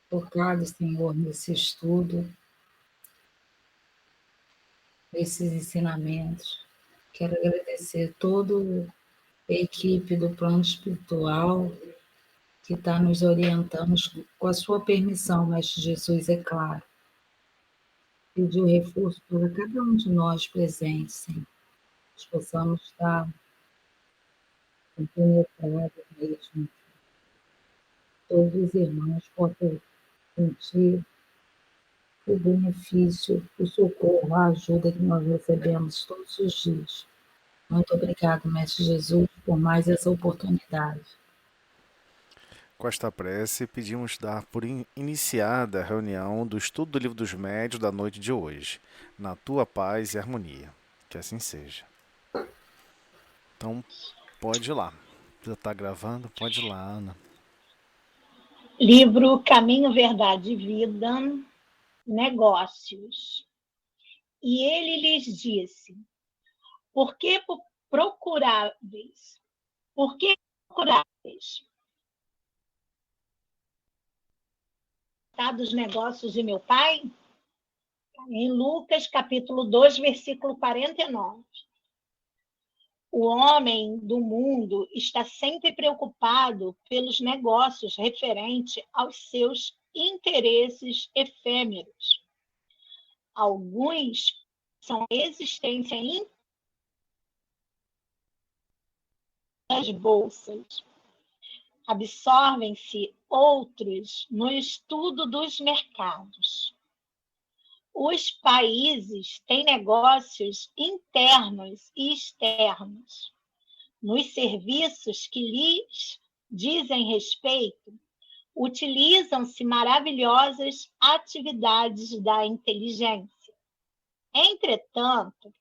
tocado, Senhor, nesse estudo, nesses ensinamentos. Quero agradecer toda a equipe do plano espiritual que está nos orientando com a sua permissão, Mestre Jesus, é claro. Pedir o reforço para cada um de nós presentes, Senhor. Que possamos estar compenetrados mesmo. Todos os irmãos possam sentir o benefício, o socorro, a ajuda que nós recebemos todos os dias. Muito obrigado, Mestre Jesus, por mais essa oportunidade. Com esta prece, pedimos dar por iniciada a reunião do estudo do Livro dos Médiuns da noite de hoje, na tua paz e harmonia. Que assim seja. Então, pode ir lá. Já está gravando? Pode ir lá, Ana. Livro Caminho, Verdade e Vida, Negócios. E ele lhes disse: Por que procuráveis? Por que procuráveis? Dos negócios de meu pai? Em Lucas, capítulo 2, versículo 49. O homem do mundo está sempre preocupado pelos negócios referentes aos seus interesses efêmeros. Alguns são existência das bolsas. Absorvem-se outros no estudo dos mercados. Os países têm negócios internos e externos. Nos serviços que lhes dizem respeito, utilizam-se maravilhosas atividades da inteligência. Entretanto,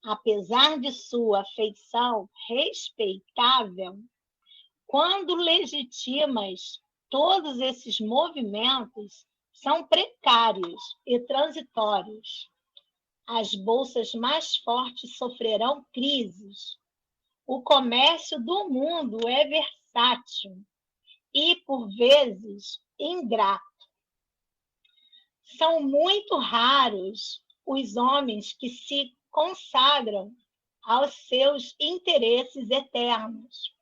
apesar de sua feição respeitável, quando legitimas, todos esses movimentos são precários e transitórios. As bolsas mais fortes sofrerão crises. O comércio do mundo é versátil e, por vezes, ingrato. São muito raros os homens que se consagram aos seus interesses eternos.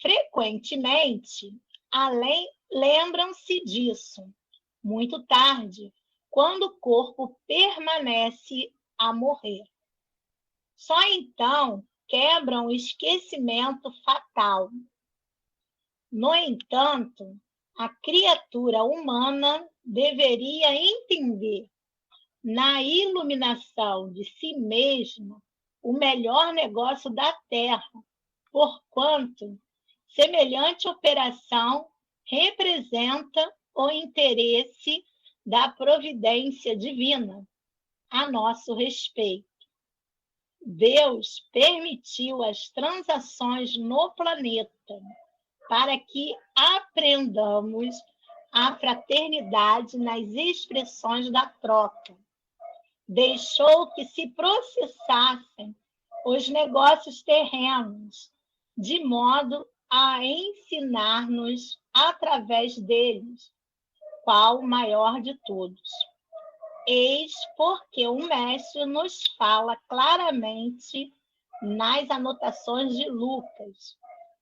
Frequentemente, lembram-se disso muito tarde, quando o corpo permanece a morrer. Só então quebram o esquecimento fatal. No entanto, a criatura humana deveria entender, na iluminação de si mesma, o melhor negócio da Terra, porquanto semelhante operação representa o interesse da providência divina a nosso respeito. Deus permitiu as transações no planeta para que aprendamos a fraternidade nas expressões da troca. Deixou que se processassem os negócios terrenos, de modo a ensinar-nos através deles qual o maior de todos. Eis porque o mestre nos fala claramente nas anotações de Lucas.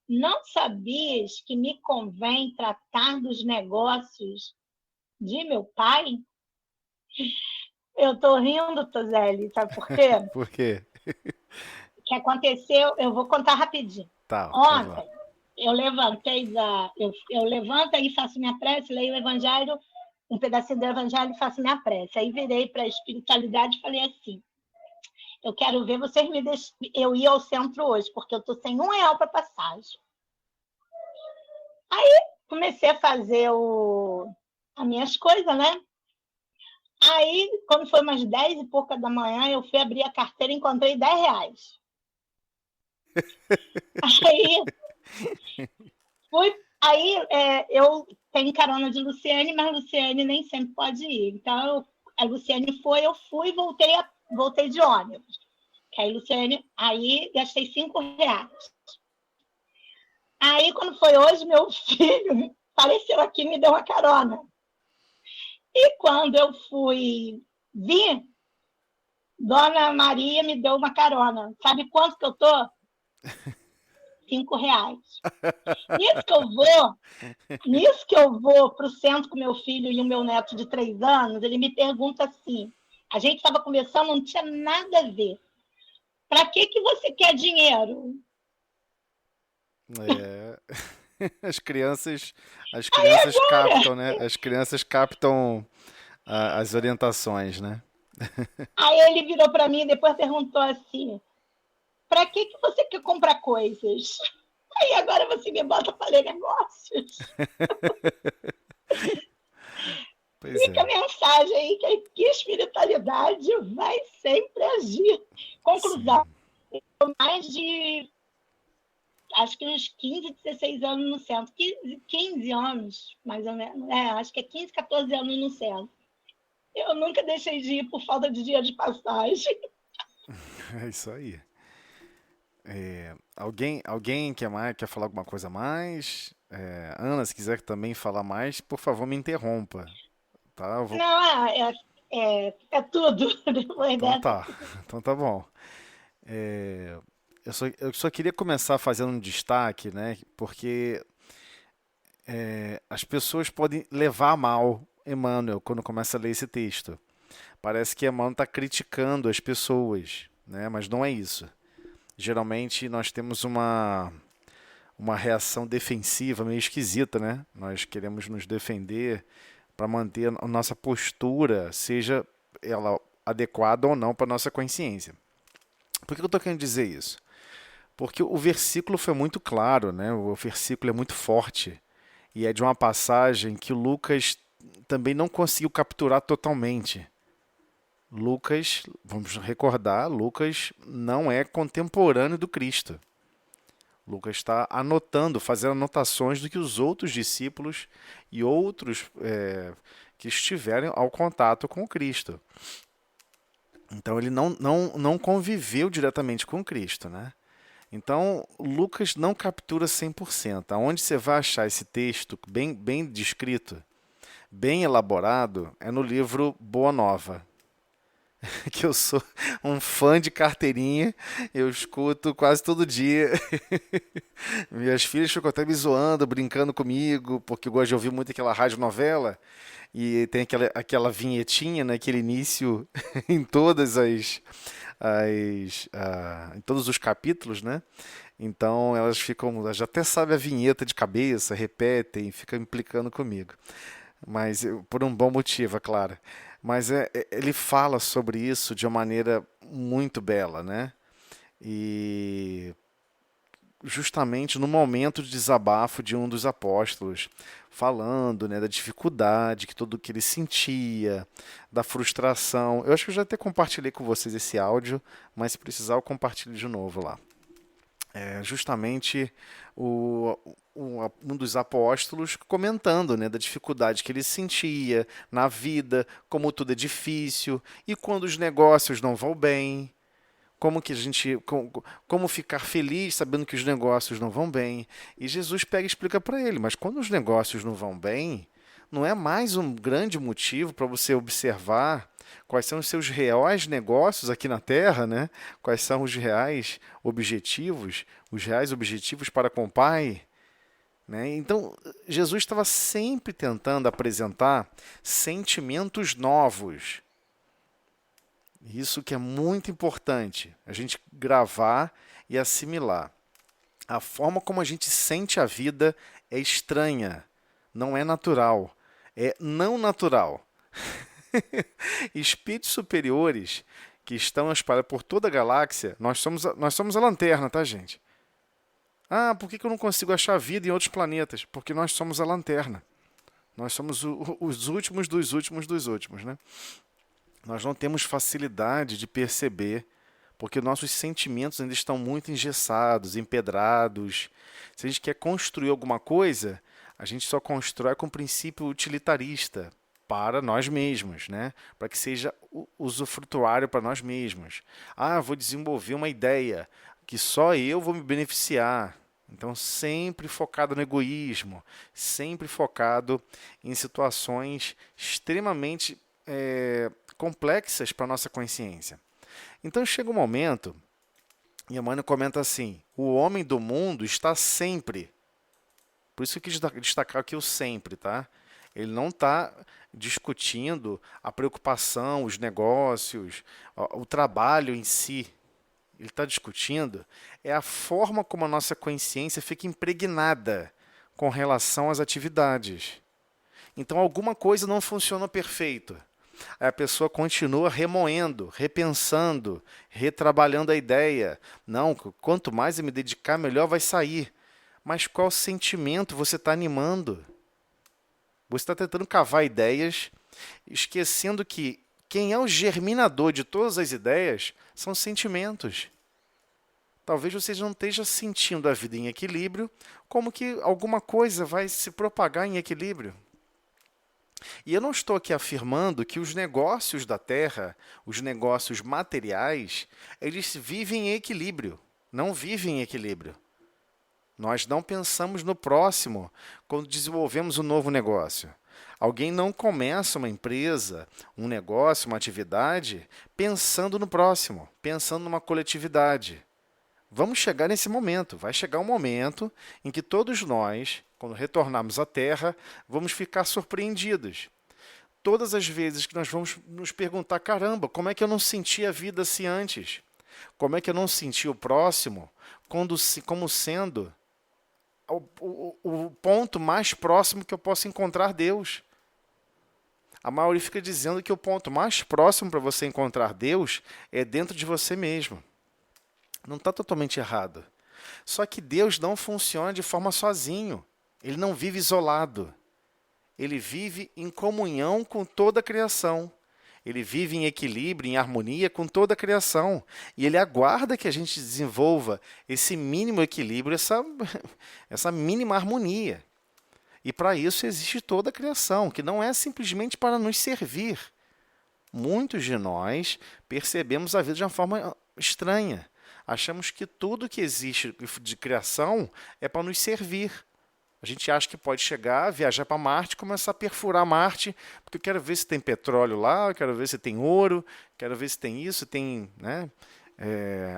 Não sabias que me convém tratar dos negócios de meu pai? Eu estou rindo, Tozelli, sabe por quê? Por quê? O que aconteceu, eu vou contar rapidinho. Tá, ontem, eu levantei eu levanto e faço minha prece, leio o Evangelho, um pedacinho do Evangelho e faço minha prece. Aí virei para a espiritualidade e falei assim: eu quero ver vocês me deixar. Eu ia ao centro hoje, porque eu estou sem R$1 para passagem. Aí comecei a fazer as minhas coisas, né? Aí, quando foi umas 10 e pouca da manhã, eu fui abrir a carteira e encontrei R$10. Eu tenho carona de Luciane, mas Luciane nem sempre pode ir. Então, a Luciane foi, eu fui e voltei de ônibus. Aí gastei R$5. Aí, quando foi hoje, meu filho apareceu aqui e me deu uma carona. E quando eu fui vir, Dona Maria me deu uma carona. Sabe quanto que eu tô? R$ 5. Nisso que eu vou, nisso que eu vou para o centro com meu filho e o meu neto de 3 anos, ele me pergunta assim, a gente estava conversando, não tinha nada a ver. Para que você quer dinheiro? É. As crianças captam, né? As crianças captam as orientações, né? Aí ele virou para mim e depois perguntou assim, para que você quer comprar coisas? Aí agora você me bota para ler negócios. Pois Fica a é. mensagem aí que a espiritualidade vai sempre agir. Conclusão, Sim. mais de, acho que uns 15, 16 anos no centro. 15 anos, mais ou menos. Acho que é 15, 14 anos no centro. Eu nunca deixei de ir por falta de dinheiro de passagem. É isso aí. Alguém quer falar alguma coisa a mais? Ana, se quiser também falar mais, por favor, me interrompa, tá? Não, é tudo. Depois Então dessa. tá, então tá bom. É, eu só queria começar fazendo um destaque, né? Porque as pessoas podem levar a mal Emmanuel quando começa a ler esse texto. Parece que Emmanuel está criticando as pessoas, né? Mas não é isso. Geralmente nós temos uma reação defensiva meio esquisita, né? Nós queremos nos defender para manter a nossa postura, seja ela adequada ou não para a nossa consciência. Por que eu estou querendo dizer isso? Porque o versículo foi muito claro, né? O versículo é muito forte e é de uma passagem que o Lucas também não conseguiu capturar totalmente. Lucas, vamos recordar, Lucas não é contemporâneo do Cristo. Lucas está anotando, fazendo anotações do que os outros discípulos e outros que estiveram ao contato com o Cristo. Então ele não conviveu diretamente com o Cristo, né? Então Lucas não captura 100%. Aonde você vai achar esse texto bem descrito, bem elaborado, é no livro Boa Nova, que eu sou um fã de carteirinha, eu escuto quase todo dia. Minhas filhas ficam até me zoando, brincando comigo, porque eu gosto de ouvir muito aquela radionovela e tem aquela vinhetinha, né, aquele início em em todos os capítulos, né? Então elas já até sabem a vinheta de cabeça, repetem, ficam implicando comigo. Mas por um bom motivo, é claro. Mas ele fala sobre isso de uma maneira muito bela, né? E justamente no momento de desabafo de um dos apóstolos, falando, né, da dificuldade que tudo que ele sentia, da frustração. Eu acho que eu já até compartilhei com vocês esse áudio, mas se precisar eu compartilho de novo lá. Justamente o, um dos apóstolos comentando, né, da dificuldade que ele sentia na vida, como tudo é difícil, e quando os negócios não vão bem, como ficar feliz sabendo que os negócios não vão bem. E Jesus pega e explica para ele, mas quando os negócios não vão bem, não é mais um grande motivo para você observar quais são os seus reais negócios aqui na Terra, né? Quais são os reais objetivos para com o Pai, né? Então, Jesus estava sempre tentando apresentar sentimentos novos. Isso que é muito importante, a gente gravar e assimilar. A forma como a gente sente a vida é estranha, não é natural, é não natural. Espíritos superiores que estão espalhados por toda a galáxia, nós somos a lanterna, tá, gente? Ah, por que eu não consigo achar vida em outros planetas? Porque nós somos a lanterna. Nós somos os últimos dos últimos dos últimos, né? Nós não temos facilidade de perceber, porque nossos sentimentos ainda estão muito engessados, empedrados. Se a gente quer construir alguma coisa, a gente só constrói com princípio utilitarista para nós mesmos, né? Para que seja usufrutuário para nós mesmos. Ah, vou desenvolver uma ideia que só eu vou me beneficiar. Então, sempre focado no egoísmo, sempre focado em situações extremamente complexas para a nossa consciência. Então, chega um momento, e Emmanuel comenta assim, o homem do mundo está sempre, por isso que eu quis destacar aqui o sempre, tá? Ele não está discutindo a preocupação, os negócios, o trabalho em si. Ele está discutindo é a forma como a nossa consciência fica impregnada com relação às atividades. Então, alguma coisa não funciona perfeito. Aí a pessoa continua remoendo, repensando, retrabalhando a ideia. Não, quanto mais eu me dedicar, melhor vai sair. Mas qual sentimento você está animando? Você está tentando cavar ideias, esquecendo que quem é o germinador de todas as ideias são sentimentos. Talvez você não esteja sentindo a vida em equilíbrio, como que alguma coisa vai se propagar em equilíbrio. E eu não estou aqui afirmando que os negócios da Terra, os negócios materiais, eles vivem em equilíbrio. Não vivem em equilíbrio. Nós não pensamos no próximo quando desenvolvemos um novo negócio. Alguém não começa uma empresa, um negócio, uma atividade, pensando no próximo, pensando numa coletividade. Vamos chegar nesse momento. Vai chegar um momento em que todos nós, quando retornarmos à Terra, vamos ficar surpreendidos. Todas as vezes que nós vamos nos perguntar, caramba, como é que eu não senti a vida assim antes? Como é que eu não senti o próximo como sendo o ponto mais próximo que eu posso encontrar Deus? A maioria fica dizendo que o ponto mais próximo para você encontrar Deus é dentro de você mesmo. Não está totalmente errado. Só que Deus não funciona de forma sozinho. Ele não vive isolado. Ele vive em comunhão com toda a criação. Ele vive em equilíbrio, em harmonia com toda a criação. E ele aguarda que a gente desenvolva esse mínimo equilíbrio, essa mínima harmonia. E para isso existe toda a criação, que não é simplesmente para nos servir. Muitos de nós percebemos a vida de uma forma estranha. Achamos que tudo que existe de criação é para nos servir. A gente acha que pode chegar, viajar para Marte e começar a perfurar Marte, porque eu quero ver se tem petróleo lá, eu quero ver se tem ouro, quero ver se tem isso, tem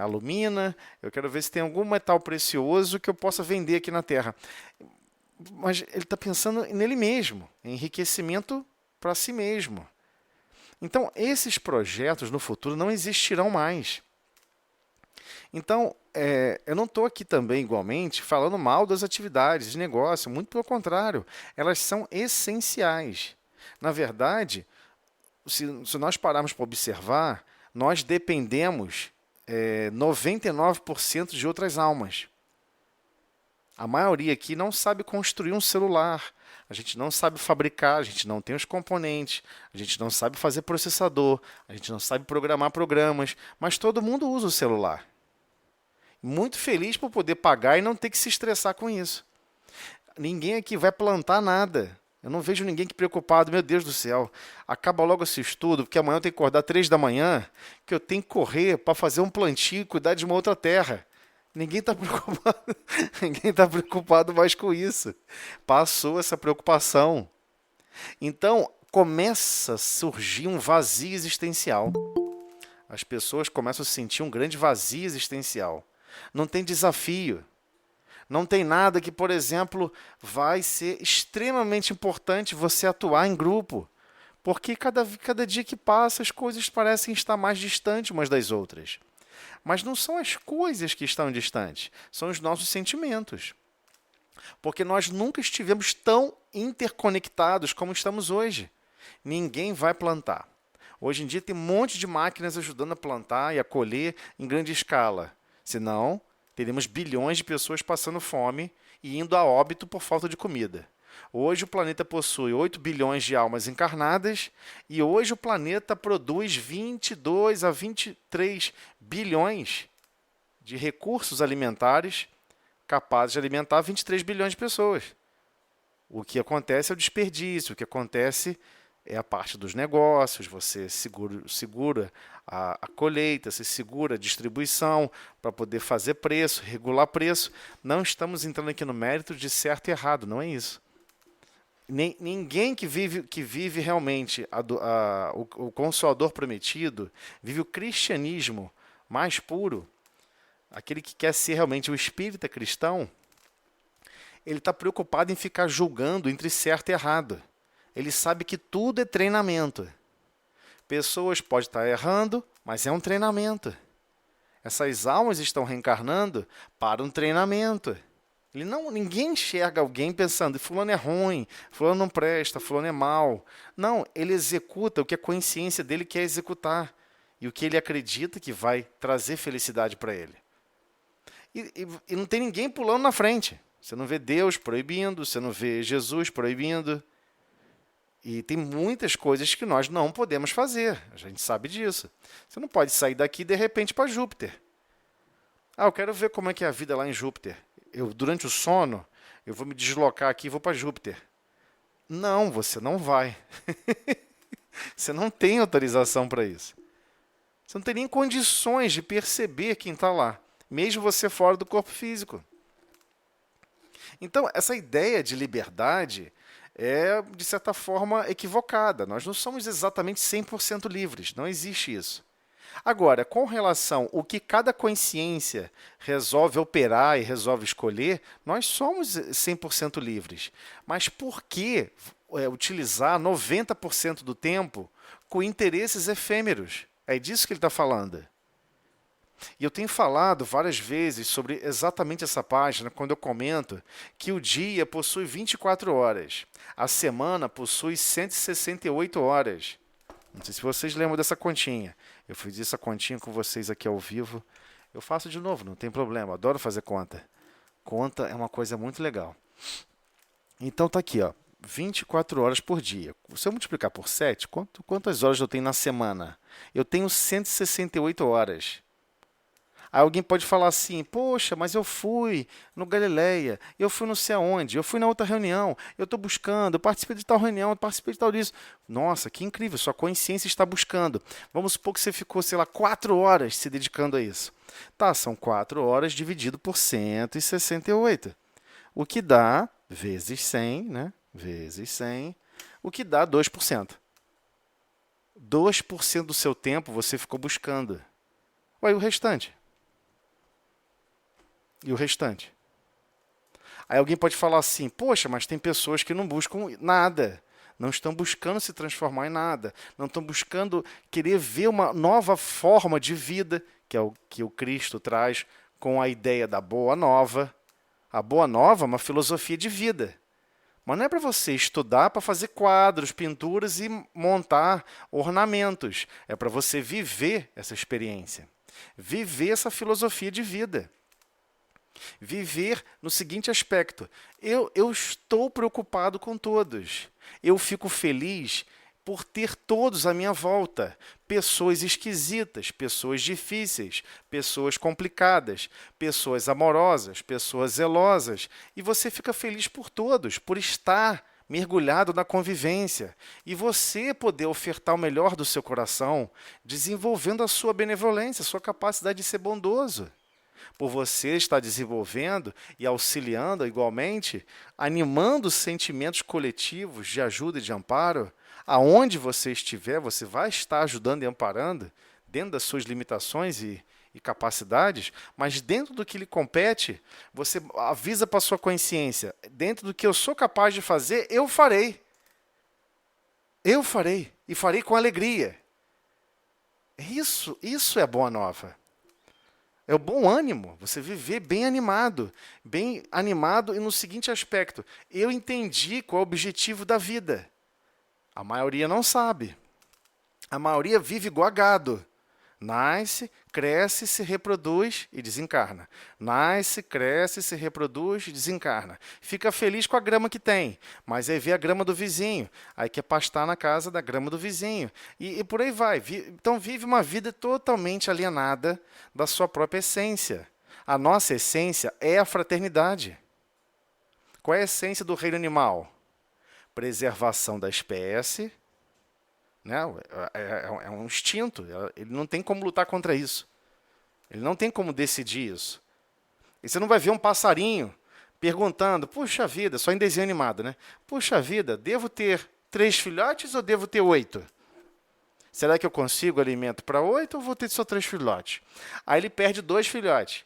alumina, eu quero ver se tem algum metal precioso que eu possa vender aqui na Terra. Mas ele está pensando nele mesmo, em enriquecimento para si mesmo. Então, esses projetos no futuro não existirão mais. Então, eu não estou aqui também, igualmente, falando mal das atividades de negócio, muito pelo contrário, elas são essenciais. Na verdade, se nós pararmos para observar, nós dependemos 99% de outras almas. A maioria aqui não sabe construir um celular, a gente não sabe fabricar, a gente não tem os componentes, a gente não sabe fazer processador, a gente não sabe programar programas, mas todo mundo usa o celular. Muito feliz por poder pagar e não ter que se estressar com isso. Ninguém aqui vai plantar nada. Eu não vejo ninguém que preocupado, meu Deus do céu, acaba logo esse estudo, porque amanhã eu tenho que acordar 3 da manhã, que eu tenho que correr para fazer um plantio e cuidar de uma outra terra. Ninguém está preocupado, ninguém está preocupado mais com isso. Passou essa preocupação. Então, começa a surgir um vazio existencial. As pessoas começam a sentir um grande vazio existencial. Não tem desafio. Não tem nada que, por exemplo, vai ser extremamente importante você atuar em grupo. Porque cada dia que passa, as coisas parecem estar mais distantes umas das outras. Mas não são as coisas que estão distantes, são os nossos sentimentos. Porque nós nunca estivemos tão interconectados como estamos hoje. Ninguém vai plantar. Hoje em dia tem um monte de máquinas ajudando a plantar e a colher em grande escala. Senão, teríamos bilhões de pessoas passando fome e indo a óbito por falta de comida. Hoje o planeta possui 8 bilhões de almas encarnadas e hoje o planeta produz 22 a 23 bilhões de recursos alimentares capazes de alimentar 23 bilhões de pessoas. O que acontece é o desperdício, o que acontece é a parte dos negócios, você segura a colheita, você segura a distribuição para poder fazer preço, regular preço. Não estamos entrando aqui no mérito de certo e errado, não é isso. Ninguém que vive realmente o Consolador prometido, vive o cristianismo mais puro, aquele que quer ser realmente o espírita cristão, ele está preocupado em ficar julgando entre certo e errado. Ele sabe que tudo é treinamento. Pessoas podem estar errando, mas é um treinamento. Essas almas estão reencarnando para um treinamento. Ninguém enxerga alguém pensando, fulano é ruim, fulano não presta, fulano é mau. Não, ele executa o que a consciência dele quer executar e o que ele acredita que vai trazer felicidade para ele. E não tem ninguém pulando na frente. Você não vê Deus proibindo, você não vê Jesus proibindo. E tem muitas coisas que nós não podemos fazer, a gente sabe disso. Você não pode sair daqui de repente para Júpiter. Eu quero ver como é que é a vida lá em Júpiter. Durante o sono, eu vou me deslocar aqui e vou para Júpiter. Não, você não vai. Você não tem autorização para isso. Você não tem nem condições de perceber quem está lá, mesmo você fora do corpo físico. Então, essa ideia de liberdade é, de certa forma, equivocada. Nós não somos exatamente 100% livres, não existe isso. Agora, com relação ao que cada consciência resolve operar e resolve escolher, nós somos 100% livres. Mas por que utilizar 90% do tempo com interesses efêmeros? É disso que ele está falando. E eu tenho falado várias vezes sobre exatamente essa página, quando eu comento que o dia possui 24 horas, a semana possui 168 horas. Não sei se vocês lembram dessa continha. Eu fiz essa continha com vocês aqui ao vivo. Eu faço de novo, não tem problema. Adoro fazer conta. Conta é uma coisa muito legal. Então tá aqui, ó, 24 horas por dia. Se eu multiplicar por 7, quantas horas eu tenho na semana? Eu tenho 168 horas. Aí alguém pode falar assim, poxa, mas eu fui no Galileia, eu fui não sei aonde, eu fui na outra reunião, eu estou buscando, eu participei de tal reunião, eu participei de tal disso. Nossa, que incrível, sua consciência está buscando. Vamos supor que você ficou, sei lá, 4 horas se dedicando a isso. Tá, são 4 horas dividido por 168, o que dá, vezes 100, né? Vezes 100, o que dá 2%. 2% do seu tempo você ficou buscando. Ué, e o restante? E o restante? Aí alguém pode falar assim, poxa, mas tem pessoas que não buscam nada, não estão buscando se transformar em nada, não estão buscando querer ver uma nova forma de vida, que é o que o Cristo traz com a ideia da Boa Nova. A Boa Nova é uma filosofia de vida. Mas não é para você estudar para fazer quadros, pinturas e montar ornamentos. É para você viver essa experiência, viver essa filosofia de vida. Viver no seguinte aspecto, eu estou preocupado com todos, eu fico feliz por ter todos à minha volta, pessoas esquisitas, pessoas difíceis, pessoas complicadas, pessoas amorosas, pessoas zelosas, e você fica feliz por todos, por estar mergulhado na convivência, e você poder ofertar o melhor do seu coração, desenvolvendo a sua benevolência, a sua capacidade de ser bondoso. Por você estar desenvolvendo e auxiliando igualmente, animando sentimentos coletivos de ajuda e de amparo, aonde você estiver, você vai estar ajudando e amparando, dentro das suas limitações e capacidades, mas dentro do que lhe compete, você avisa para a sua consciência, dentro do que eu sou capaz de fazer, eu farei. Eu farei, e farei com alegria. Isso é a Boa Nova. É o bom ânimo, você viver bem animado e no seguinte aspecto, eu entendi qual é o objetivo da vida. A maioria não sabe. A maioria vive igual a gado. Nasce, cresce, se reproduz e desencarna. Nasce, cresce, se reproduz e desencarna. Fica feliz com a grama que tem, mas aí vê a grama do vizinho. Aí quer pastar na casa da grama do vizinho. E por aí vai. Então vive uma vida totalmente alienada da sua própria essência. A nossa essência é a fraternidade. Qual é a essência do reino animal? Preservação da espécie, né? É um instinto. Ele não tem como lutar contra isso. Ele não tem como decidir isso. E você não vai ver um passarinho perguntando, puxa vida, só em desenho animado, né? Puxa vida, devo ter 3 filhotes ou devo ter 8? Será que eu consigo alimento para 8 ou vou ter só 3 filhotes? Aí ele perde 2 filhotes.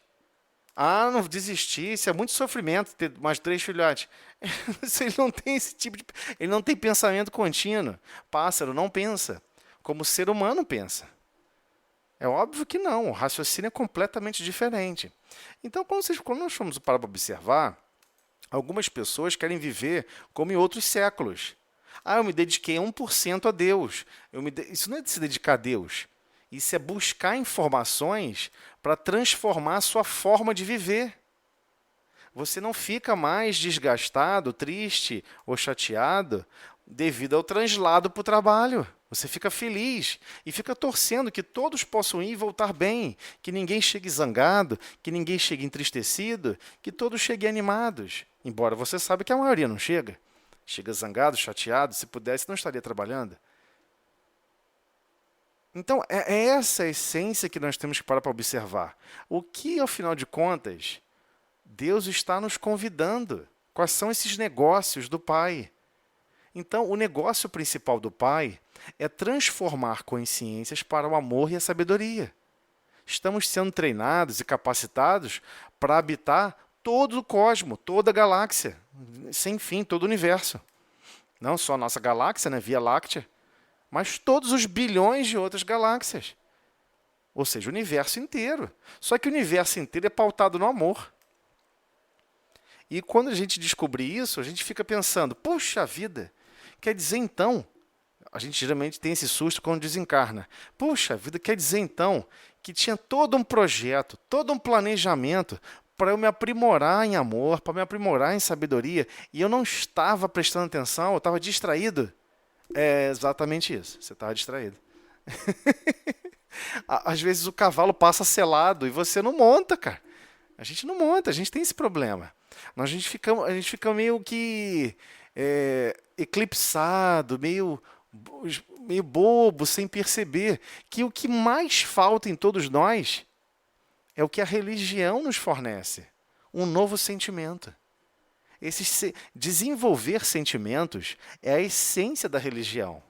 Ah, não desisti, isso é muito sofrimento ter mais 3 filhotes. Ele não tem esse tipo de. Ele não tem pensamento contínuo. Pássaro não pensa como o ser humano pensa. É óbvio que não, o raciocínio é completamente diferente. Então, quando nós formos parar para observar, algumas pessoas querem viver como em outros séculos. Ah, eu me dediquei 1% a Deus. Isso não é de se dedicar a Deus. Isso é buscar informações para transformar a sua forma de viver. Você não fica mais desgastado, triste ou chateado devido ao translado para o trabalho. Você fica feliz e fica torcendo que todos possam ir e voltar bem, que ninguém chegue zangado, que ninguém chegue entristecido, que todos cheguem animados. Embora você saiba que a maioria não chega. Chega zangado, chateado, se pudesse não estaria trabalhando. Então, é essa a essência que nós temos que parar para observar. O que, ao final de contas, Deus está nos convidando? Quais são esses negócios do Pai? Então, o negócio principal do Pai é transformar consciências para o amor e a sabedoria. Estamos sendo treinados e capacitados para habitar todo o cosmos, toda a galáxia, sem fim, todo o universo. Não só a nossa galáxia, né, Via Láctea, mas todos os bilhões de outras galáxias. Ou seja, o universo inteiro. Só que o universo inteiro é pautado no amor. E quando a gente descobrir isso, a gente fica pensando, puxa vida, quer dizer então, a gente geralmente tem esse susto quando desencarna. Puxa vida, quer dizer então que tinha todo um projeto, todo um planejamento para eu me aprimorar em amor, para me aprimorar em sabedoria, e eu não estava prestando atenção, eu estava distraído. É exatamente isso, você estava distraído. Às vezes o cavalo passa selado e você não monta, cara. A gente não monta, a gente tem esse problema. A gente fica meio que eclipsado, meio bobo, sem perceber que o que mais falta em todos nós é o que a religião nos fornece, um novo sentimento. Desenvolver sentimentos é a essência da religião.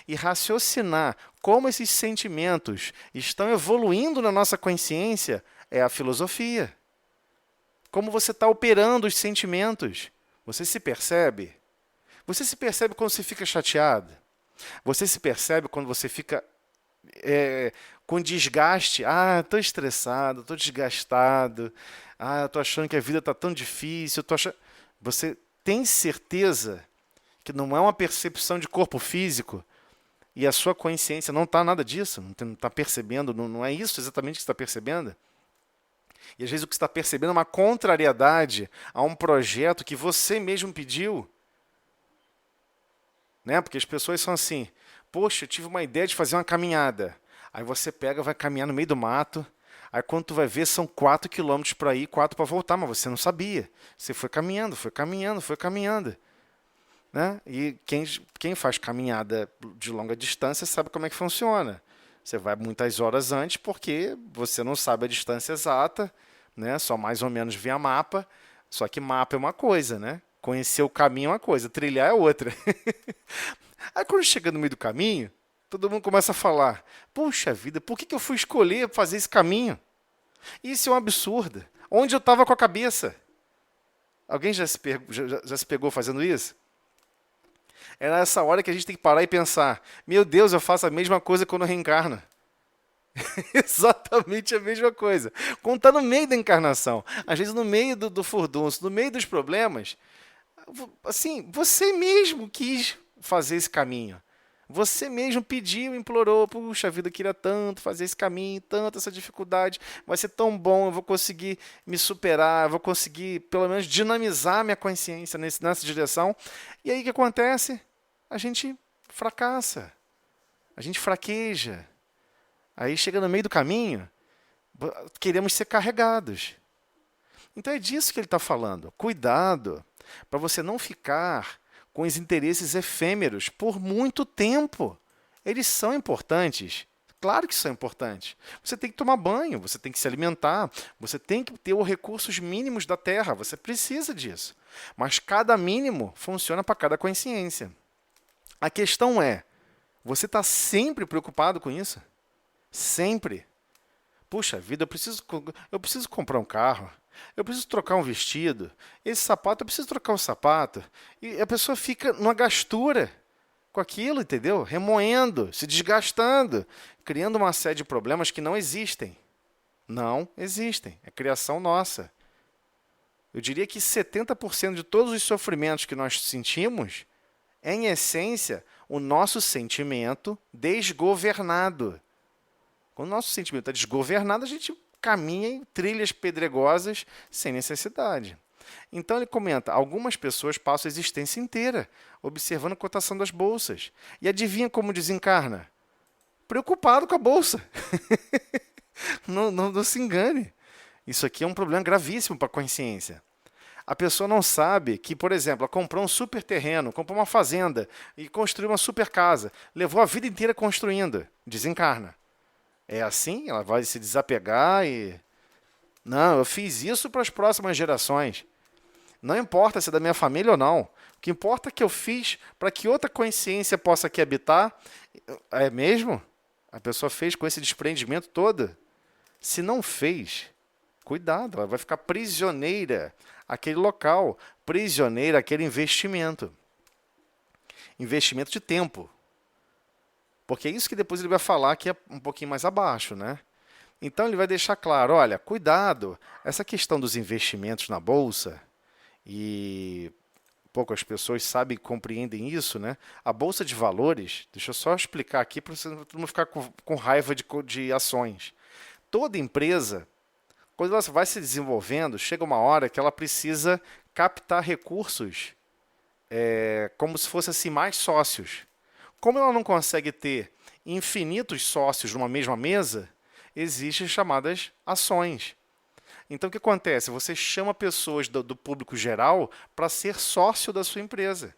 E raciocinar como esses sentimentos estão evoluindo na nossa consciência é a filosofia. Como você está operando os sentimentos. Você se percebe? Você se percebe quando você fica chateado? Você se percebe quando você fica com desgaste? Ah, estou estressado, estou desgastado. Ah, estou achando que a vida está tão difícil. Você tem certeza que não é uma percepção de corpo físico e a sua consciência não está nada disso? Não está percebendo? Não é isso exatamente que você está percebendo? E às vezes o que você está percebendo é uma contrariedade a um projeto que você mesmo pediu. Né? Porque as pessoas são assim, poxa, eu tive uma ideia de fazer uma caminhada. Aí você pega, vai caminhar no meio do mato, aí quando tu vai ver são 4 quilômetros para ir, 4 para voltar, mas você não sabia. Você foi caminhando, foi caminhando, foi caminhando. Né? E quem faz caminhada de longa distância sabe como é que funciona. Você vai muitas horas antes porque você não sabe a distância exata, né? Só mais ou menos via mapa. Só que mapa é uma coisa, né? Conhecer o caminho é uma coisa, trilhar é outra. Aí quando chega no meio do caminho, todo mundo começa a falar, puxa vida, por que eu fui escolher fazer esse caminho? Isso é um absurdo. Onde eu estava com a cabeça? Alguém já se pegou fazendo isso? É nessa hora que a gente tem que parar e pensar, meu Deus, eu faço a mesma coisa quando eu reencarno. Exatamente a mesma coisa. Quando está no meio da encarnação, às vezes no meio do furdunço, no meio dos problemas, assim, você mesmo quis fazer esse caminho. Você mesmo pediu, implorou, puxa vida, eu queria tanto fazer esse caminho, tanta essa dificuldade, vai ser tão bom, eu vou conseguir me superar, eu vou conseguir, pelo menos, dinamizar minha consciência nessa direção. E aí o que acontece? A gente fracassa, a gente fraqueja. Aí chega no meio do caminho, queremos ser carregados. Então é disso que ele está falando. Cuidado, para você não ficar com os interesses efêmeros por muito tempo. Eles são importantes. Claro que são importantes. Você tem que tomar banho, você tem que se alimentar, você tem que ter os recursos mínimos da Terra, você precisa disso. Mas cada mínimo funciona para cada consciência. A questão é, você está sempre preocupado com isso? Sempre. Puxa vida, eu preciso comprar um carro, eu preciso trocar um vestido, esse sapato, eu preciso trocar um sapato. E a pessoa fica numa gastura com aquilo, entendeu? Remoendo, se desgastando, criando uma série de problemas que não existem. Não existem. É criação nossa. Eu diria que 70% de todos os sofrimentos que nós sentimos é, em essência, o nosso sentimento desgovernado. Quando o nosso sentimento está desgovernado, a gente caminha em trilhas pedregosas sem necessidade. Então ele comenta, algumas pessoas passam a existência inteira observando a cotação das bolsas. E adivinha como desencarna? Preocupado com a bolsa. Não se engane. Isso aqui é um problema gravíssimo para a consciência. A pessoa não sabe que, por exemplo, ela comprou um super terreno, comprou uma fazenda e construiu uma super casa. Levou a vida inteira construindo. Desencarna. É assim? Ela vai se desapegar e... Não, eu fiz isso para as próximas gerações. Não importa se é da minha família ou não. O que importa é que eu fiz para que outra consciência possa aqui habitar. É mesmo? A pessoa fez com esse desprendimento todo? Se não fez, cuidado, ela vai ficar prisioneira àquele local, prisioneira àquele investimento. Investimento de tempo. Porque é isso que depois ele vai falar que é um pouquinho mais abaixo, né? Então ele vai deixar claro, olha, cuidado, essa questão dos investimentos na bolsa, e poucas pessoas sabem e compreendem isso, né? A bolsa de valores, deixa eu só explicar aqui para você não ficar com raiva de ações. Toda empresa, quando ela vai se desenvolvendo, chega uma hora que ela precisa captar recursos como se fosse assim, mais sócios. Como ela não consegue ter infinitos sócios numa mesma mesa, existem chamadas ações. Então, o que acontece? Você chama pessoas do público geral para ser sócio da sua empresa.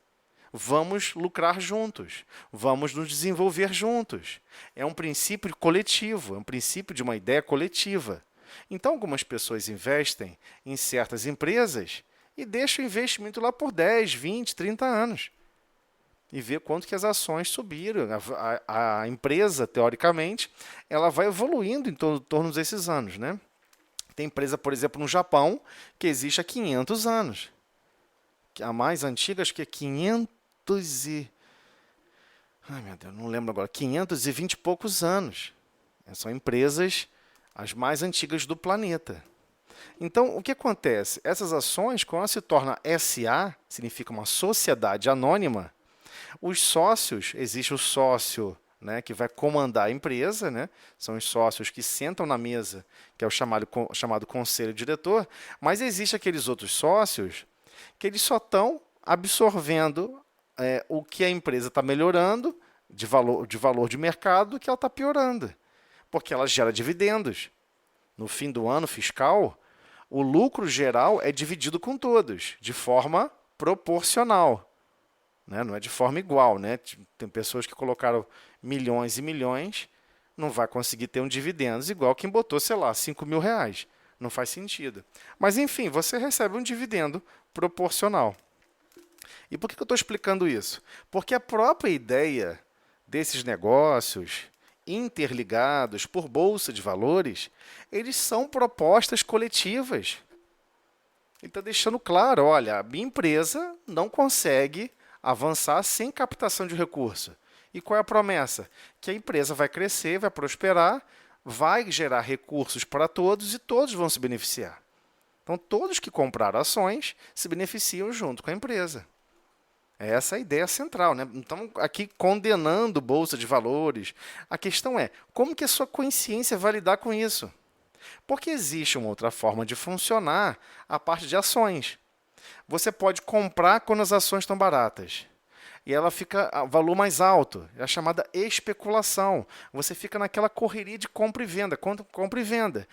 Vamos lucrar juntos. Vamos nos desenvolver juntos. É um princípio coletivo, é um princípio de uma ideia coletiva. Então, algumas pessoas investem em certas empresas e deixam o investimento lá por 10, 20, 30 anos. E ver quanto que as ações subiram. A empresa, teoricamente, ela vai evoluindo em torno desses anos, né? Tem empresa, por exemplo, no Japão, que existe há 500 anos. A mais antiga, acho que é 500 e... Ai, meu Deus, não lembro agora. 520 e poucos anos. São empresas as mais antigas do planeta. Então, o que acontece? Essas ações, quando se torna SA, significa uma sociedade anônima, os sócios, existe o sócio, né, que vai comandar a empresa, né? São os sócios que sentam na mesa, que é o chamado conselho diretor, mas existe aqueles outros sócios que eles só estão absorvendo o que a empresa está melhorando de valor de mercado que ela está piorando, porque ela gera dividendos. No fim do ano fiscal, o lucro geral é dividido com todos, de forma proporcional. Né? Não é de forma igual. Né? Tem pessoas que colocaram milhões e milhões, não vai conseguir ter um dividendos igual quem botou, sei lá, 5 mil reais. Não faz sentido. Mas, enfim, você recebe um dividendo proporcional. E por que eu estou explicando isso? Porque a própria ideia desses negócios interligados por bolsa de valores, eles são propostas coletivas. Ele está deixando claro, olha, a minha empresa não consegue avançar sem captação de recurso. E qual é a promessa? Que a empresa vai crescer, vai prosperar, vai gerar recursos para todos e todos vão se beneficiar. Então, todos que compraram ações se beneficiam junto com a empresa. Essa é a ideia central. Né? Então, aqui condenando bolsa de valores. A questão é, como que a sua consciência vai lidar com isso? Porque existe uma outra forma de funcionar a parte de ações. Você pode comprar quando as ações estão baratas. E ela fica a valor mais alto. É a chamada especulação. Você fica naquela correria de compra e venda, compra e venda.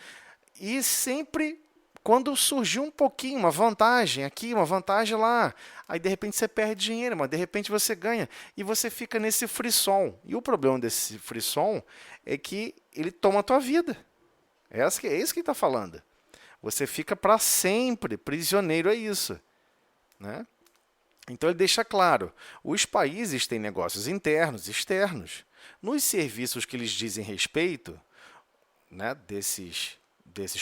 E sempre Quando surgiu um pouquinho, uma vantagem aqui, uma vantagem lá, aí de repente você perde dinheiro, mas de repente você ganha e você fica nesse frisson. E o problema desse frisson é que ele toma a tua vida. É isso que ele está falando. Você fica para sempre prisioneiro a isso, né? Então ele deixa claro, os países têm negócios internos e externos. Nos serviços que lhes dizem respeito, né, desses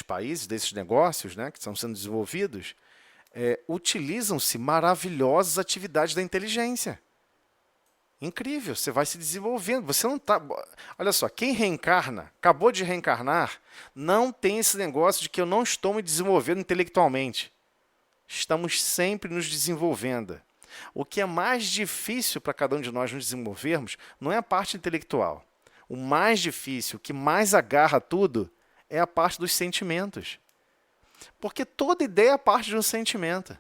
países, desses negócios, né, que estão sendo desenvolvidos, utilizam-se maravilhosas atividades da inteligência. Incrível, você vai se desenvolvendo. Você não tá. Olha só, quem reencarna, acabou de reencarnar, não tem esse negócio de que eu não estou me desenvolvendo intelectualmente. Estamos sempre nos desenvolvendo. O que é mais difícil para cada um de nós nos desenvolvermos não é a parte intelectual. O mais difícil, o que mais agarra tudo, é a parte dos sentimentos. Porque toda ideia parte de um sentimento.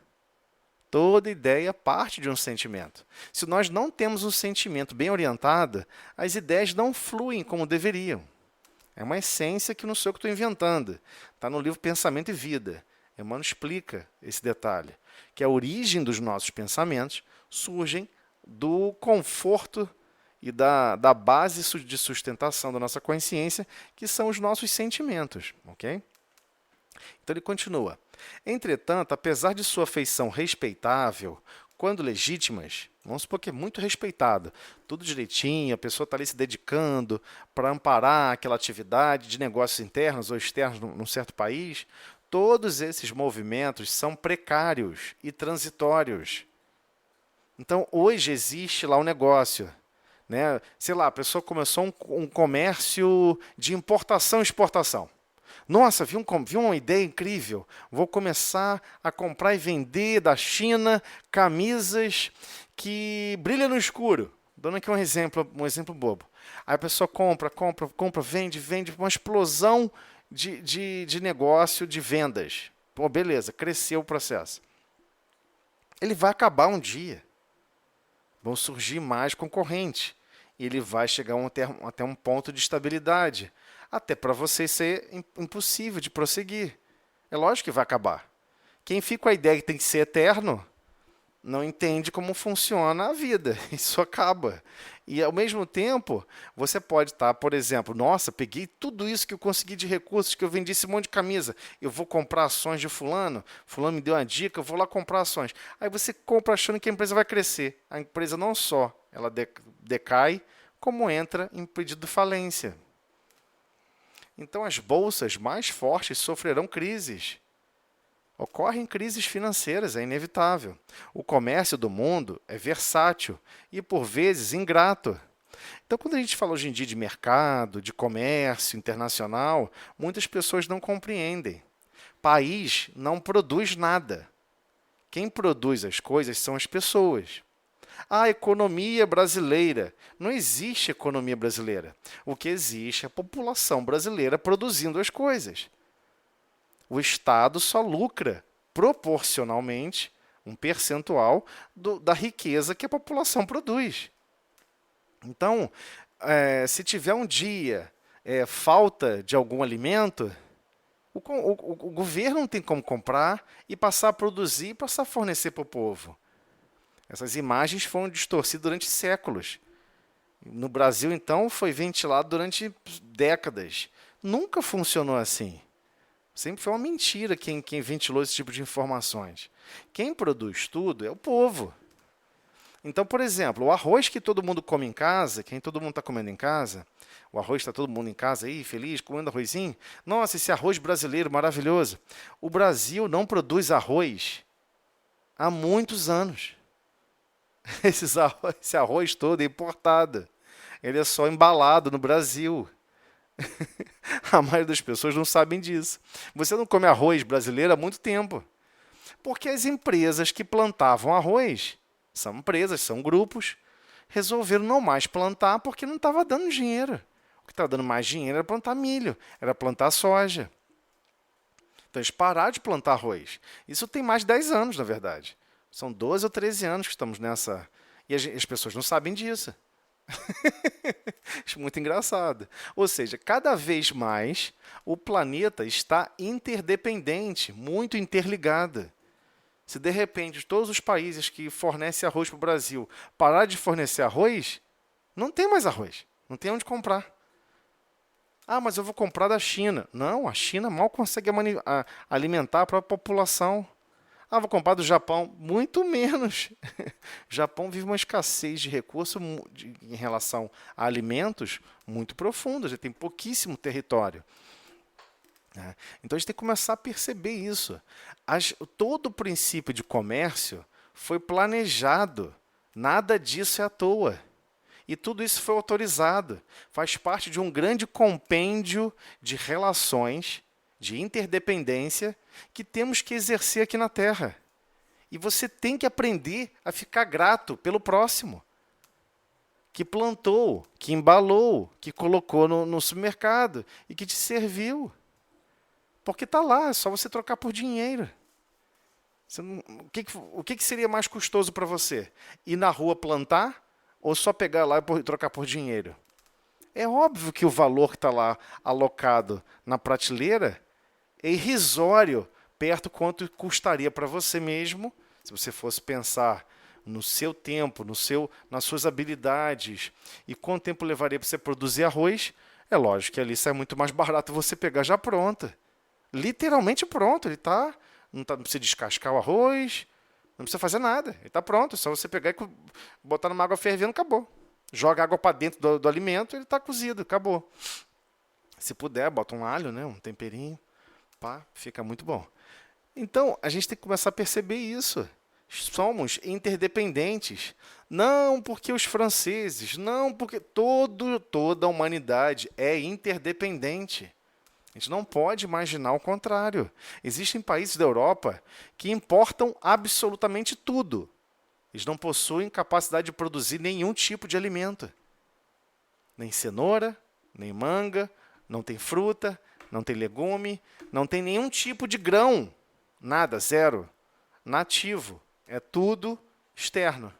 Toda ideia parte de um sentimento. Se nós não temos um sentimento bem orientado, as ideias não fluem como deveriam. É uma essência que não sou eu que estou inventando. Está no livro Pensamento e Vida. Emmanuel explica esse detalhe, que a origem dos nossos pensamentos surgem do conforto e da base de sustentação da nossa consciência, que são os nossos sentimentos. Ok? Então ele continua. Entretanto, apesar de sua feição respeitável, quando legítimas, vamos supor que é muito respeitado, tudo direitinho, a pessoa está ali se dedicando para amparar aquela atividade de negócios internos ou externos num certo país, todos esses movimentos são precários e transitórios. Então, hoje existe lá um negócio, né? Sei lá, a pessoa começou um comércio de importação e exportação. Nossa, vi uma ideia incrível. Vou começar a comprar e vender da China camisas que brilham no escuro. Dando aqui um exemplo bobo. Aí a pessoa compra, vende, uma explosão de negócio, de vendas. Pô, beleza, cresceu o processo. Ele vai acabar um dia. Vão surgir mais concorrentes. E ele vai chegar até um ponto de estabilidade. Até para você ser impossível de prosseguir. É lógico que vai acabar. Quem fica com a ideia que tem que ser eterno, não entende como funciona a vida. Isso acaba. E, ao mesmo tempo, você pode estar, por exemplo, nossa, peguei tudo isso que eu consegui de recursos, que eu vendi esse monte de camisa, eu vou comprar ações de fulano me deu uma dica, eu vou lá comprar ações. Aí você compra achando que a empresa vai crescer. A empresa não só ela decai, como entra em pedido de falência. Então, as bolsas mais fortes sofrerão crises. Ocorrem crises financeiras, é inevitável. O comércio do mundo é versátil e, por vezes, ingrato. Então, quando a gente fala hoje em dia de mercado, de comércio internacional, muitas pessoas não compreendem. País não produz nada. Quem produz as coisas são as pessoas. A economia brasileira. Não existe economia brasileira. O que existe é a população brasileira produzindo as coisas. O Estado só lucra proporcionalmente um percentual da riqueza que a população produz. Então, se tiver um dia falta de algum alimento, o governo não tem como comprar e passar a produzir e passar a fornecer para o povo. Essas imagens foram distorcidas durante séculos. No Brasil, então, foi ventilado durante décadas. Nunca funcionou assim. Sempre foi uma mentira quem ventilou esse tipo de informações. Quem produz tudo é o povo. Então, por exemplo, o arroz que todo mundo come em casa, quem todo mundo está comendo em casa, o arroz está todo mundo em casa aí, feliz, comendo arrozinho. Nossa, esse arroz brasileiro maravilhoso. O Brasil não produz arroz há muitos anos. Esse arroz todo é importado. Ele é só embalado no Brasil. A maioria das pessoas não sabem disso. Você não come arroz brasileiro há muito tempo. Porque as empresas que plantavam arroz, são empresas, são grupos, resolveram não mais plantar porque não estava dando dinheiro. O que estava dando mais dinheiro era plantar milho, era plantar soja. Então eles pararam de plantar arroz. Isso tem mais de 10 anos, na verdade. São 12 ou 13 anos que estamos nessa. E as pessoas não sabem disso. Acho muito engraçado. Ou seja, cada vez mais o planeta está interdependente, muito interligado. Se de repente todos os países que fornecem arroz para o Brasil parar de fornecer arroz, não tem mais arroz, não tem onde comprar. Ah, mas eu vou comprar da China. Não, a China mal consegue alimentar a própria população. Ah, vou comprar do Japão. Muito menos. O Japão vive uma escassez de recursos em relação a alimentos muito profunda. Já tem pouquíssimo território. Então a gente tem que começar a perceber isso. Todo o princípio de comércio foi planejado. Nada disso é à toa. E tudo isso foi autorizado. Faz parte de um grande compêndio de relações, de interdependência, que temos que exercer aqui na Terra. E você tem que aprender a ficar grato pelo próximo, que plantou, que embalou, que colocou no supermercado e que te serviu. Porque está lá, é só você trocar por dinheiro. O que seria mais custoso para você? Ir na rua plantar ou só pegar lá e trocar por dinheiro? É óbvio que o valor que está lá alocado na prateleira é irrisório, perto quanto custaria para você mesmo, se você fosse pensar no seu tempo, nas suas habilidades e quanto tempo levaria para você produzir arroz. É lógico que ali sai muito mais barato você pegar já pronta. Literalmente pronto, não precisa descascar o arroz, não precisa fazer nada, ele está pronto, é só você pegar e botar numa água fervendo, acabou. Joga água para dentro do alimento, ele está cozido, acabou. Se puder, bota um alho, né, um temperinho, pá, fica muito bom. Então, a gente tem que começar a perceber isso. Somos interdependentes. Não porque os franceses, não porque toda a humanidade é interdependente. A gente não pode imaginar o contrário. Existem países da Europa que importam absolutamente tudo. Eles não possuem capacidade de produzir nenhum tipo de alimento. Nem cenoura, nem manga, não tem fruta, não tem legume, não tem nenhum tipo de grão. Nada, zero. Nativo. É tudo externo.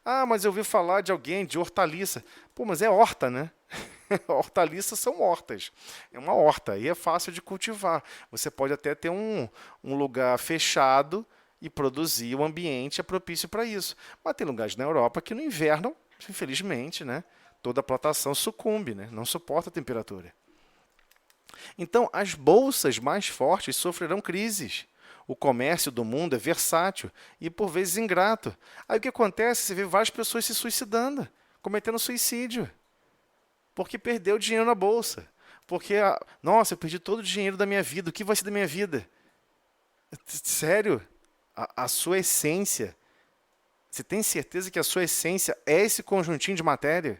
Ah, mas eu ouvi falar de alguém, de hortaliça. Pô, mas é horta, né? Hortaliças são hortas. É uma horta e é fácil de cultivar. Você pode até ter um lugar fechado e produzir, o ambiente é propício para isso. Mas tem lugares na Europa que no inverno, infelizmente, né, toda a plantação sucumbe, né, não suporta a temperatura. Então, as bolsas mais fortes sofrerão crises. O comércio do mundo é versátil e, por vezes, ingrato. Aí o que acontece? Você vê várias pessoas se suicidando, cometendo suicídio, porque perdeu dinheiro na bolsa. Porque, nossa, eu perdi todo o dinheiro da minha vida, o que vai ser da minha vida? Sério? A sua essência, você tem certeza que a sua essência é esse conjuntinho de matéria?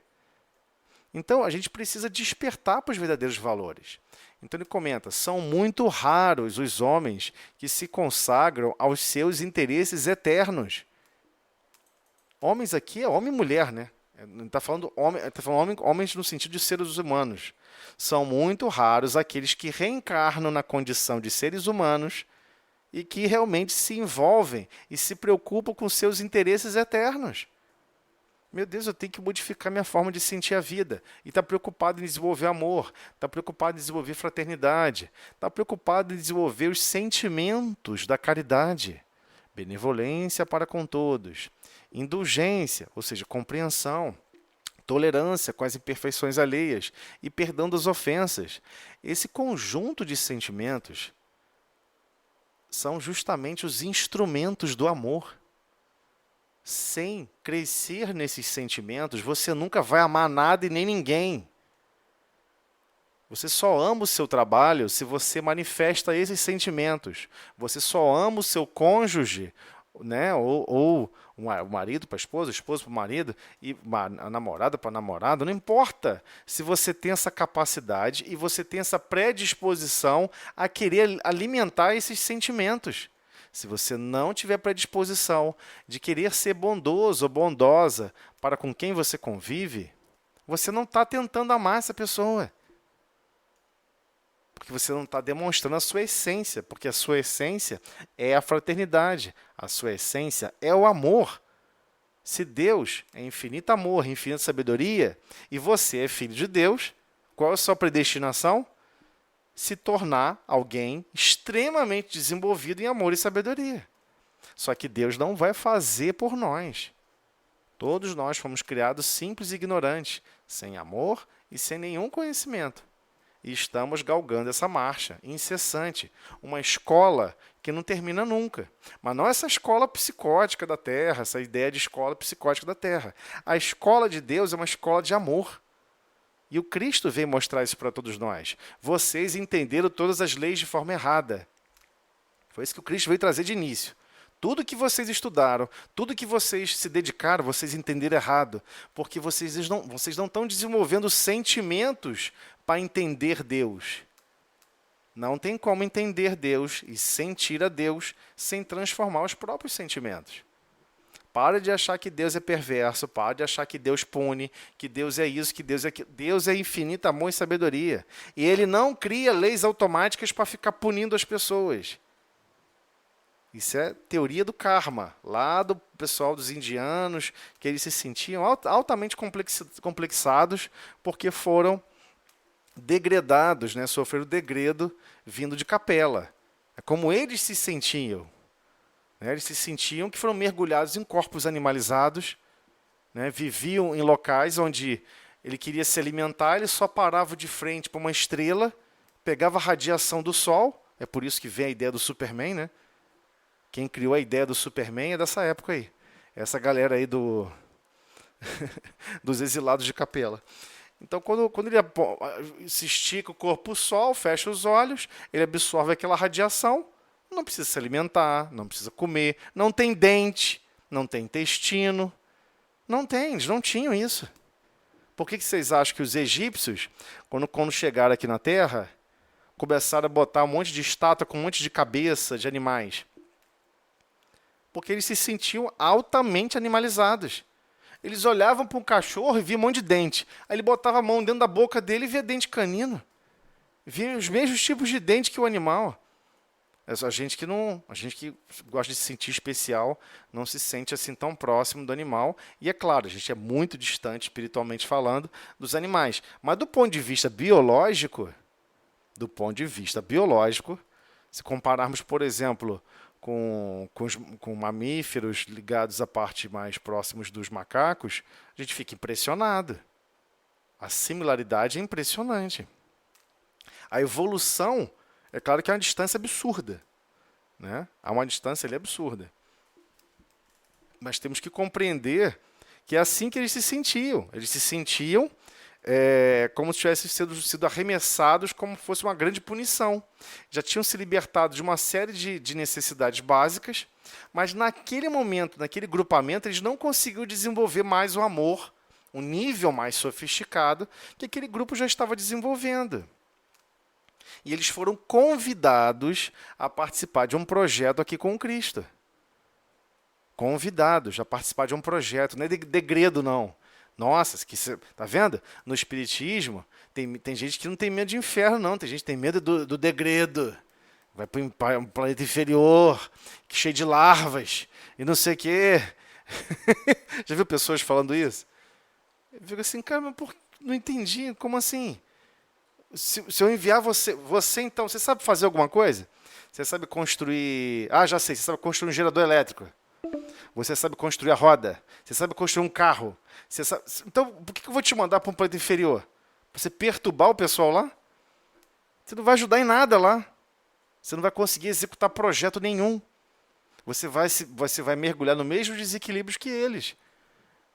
Então, a gente precisa despertar para os verdadeiros valores. Então, ele comenta, são muito raros os homens que se consagram aos seus interesses eternos. Homens aqui é homem e mulher, né? Não está falando homens no sentido de seres humanos. São muito raros aqueles que reencarnam na condição de seres humanos e que realmente se envolvem e se preocupam com seus interesses eternos. Meu Deus, eu tenho que modificar minha forma de sentir a vida. E está preocupado em desenvolver amor, está preocupado em desenvolver fraternidade, está preocupado em desenvolver os sentimentos da caridade, benevolência para com todos, indulgência, ou seja, compreensão, tolerância com as imperfeições alheias e perdão das ofensas. Esse conjunto de sentimentos são justamente os instrumentos do amor. Sem crescer nesses sentimentos, você nunca vai amar nada e nem ninguém. Você só ama o seu trabalho se você manifesta esses sentimentos. Você só ama o seu cônjuge, né? ou o marido para a esposa para o marido, e a namorada para a namorada. Não importa se você tem essa capacidade e você tem essa predisposição a querer alimentar esses sentimentos. Se você não tiver predisposição de querer ser bondoso ou bondosa para com quem você convive, você não está tentando amar essa pessoa. Porque você não está demonstrando a sua essência, porque a sua essência é a fraternidade, a sua essência é o amor. Se Deus é infinito amor, infinita sabedoria, e você é filho de Deus, qual é a sua predestinação? Se tornar alguém extremamente desenvolvido em amor e sabedoria. Só que Deus não vai fazer por nós. Todos nós fomos criados simples e ignorantes, sem amor e sem nenhum conhecimento. E estamos galgando essa marcha incessante, uma escola que não termina nunca. Mas não essa escola psicótica da Terra, essa ideia de escola psicótica da Terra. A escola de Deus é uma escola de amor. E o Cristo veio mostrar isso para todos nós. Vocês entenderam todas as leis de forma errada. Foi isso que o Cristo veio trazer de início. Tudo que vocês estudaram, tudo que vocês se dedicaram, vocês entenderam errado. Porque vocês não estão desenvolvendo sentimentos para entender Deus. Não tem como entender Deus e sentir a Deus sem transformar os próprios sentimentos. Para de achar que Deus é perverso, para de achar que Deus pune, que Deus é isso, que Deus é aquilo. Deus é infinito amor e sabedoria. E Ele não cria leis automáticas para ficar punindo as pessoas. Isso é teoria do karma, lá do pessoal dos indianos, que eles se sentiam altamente complexados porque foram degradados, né? Sofreram degredo vindo de capela. É como eles se sentiam. Né? Eles se sentiam que foram mergulhados em corpos animalizados, né? Viviam em locais onde ele queria se alimentar, ele só parava de frente para uma estrela, pegava a radiação do sol, é por isso que vem a ideia do Superman, né? Quem criou a ideia do Superman é dessa época aí. Essa galera aí dos exilados de capela. Então, quando ele se estica o corpo ao sol, fecha os olhos, ele absorve aquela radiação, não precisa se alimentar, não precisa comer, não tem dente, não tem intestino. Não tem, eles não tinham isso. Por que vocês acham que os egípcios, quando chegaram aqui na Terra, começaram a botar um monte de estátua com um monte de cabeça de animais? Porque eles se sentiam altamente animalizados. Eles olhavam para um cachorro e viam um monte de dente. Aí ele botava a mão dentro da boca dele e via dente canino. Via os mesmos tipos de dente que o animal. A gente que gosta de se sentir especial não se sente assim tão próximo do animal. E é claro, a gente é muito distante, espiritualmente falando, dos animais. Mas do ponto de vista biológico, se compararmos, por exemplo, com mamíferos ligados à parte mais próximos dos macacos, a gente fica impressionado. A similaridade é impressionante. A evolução, é claro que é uma distância absurda. Né? Há uma distância ali absurda. Mas temos que compreender que é assim que eles se sentiam. Eles se sentiam como se tivessem sido arremessados como fosse uma grande punição. Já tinham se libertado de uma série de necessidades básicas, mas naquele momento, naquele grupamento, eles não conseguiam desenvolver mais o amor, um nível mais sofisticado que aquele grupo já estava desenvolvendo. E eles foram convidados a participar de um projeto aqui com o Cristo. Convidados a participar de um projeto, não é degredo, não. Nossa, tá vendo? No Espiritismo, tem gente que não tem medo de inferno, não. Tem gente que tem medo do degredo. Vai para um planeta inferior, cheio de larvas, e não sei o quê. Já viu pessoas falando isso? Eu fico assim, cara, mas não entendi, como assim? Se eu enviar você então, você sabe fazer alguma coisa? Você sabe construir... Ah, já sei, você sabe construir um gerador elétrico. Você sabe construir a roda. Você sabe construir um carro. Então, por que eu vou te mandar para um planeta inferior? Para você perturbar o pessoal lá? Você não vai ajudar em nada lá. Você não vai conseguir executar projeto nenhum. Você vai mergulhar no mesmo desequilíbrio que eles.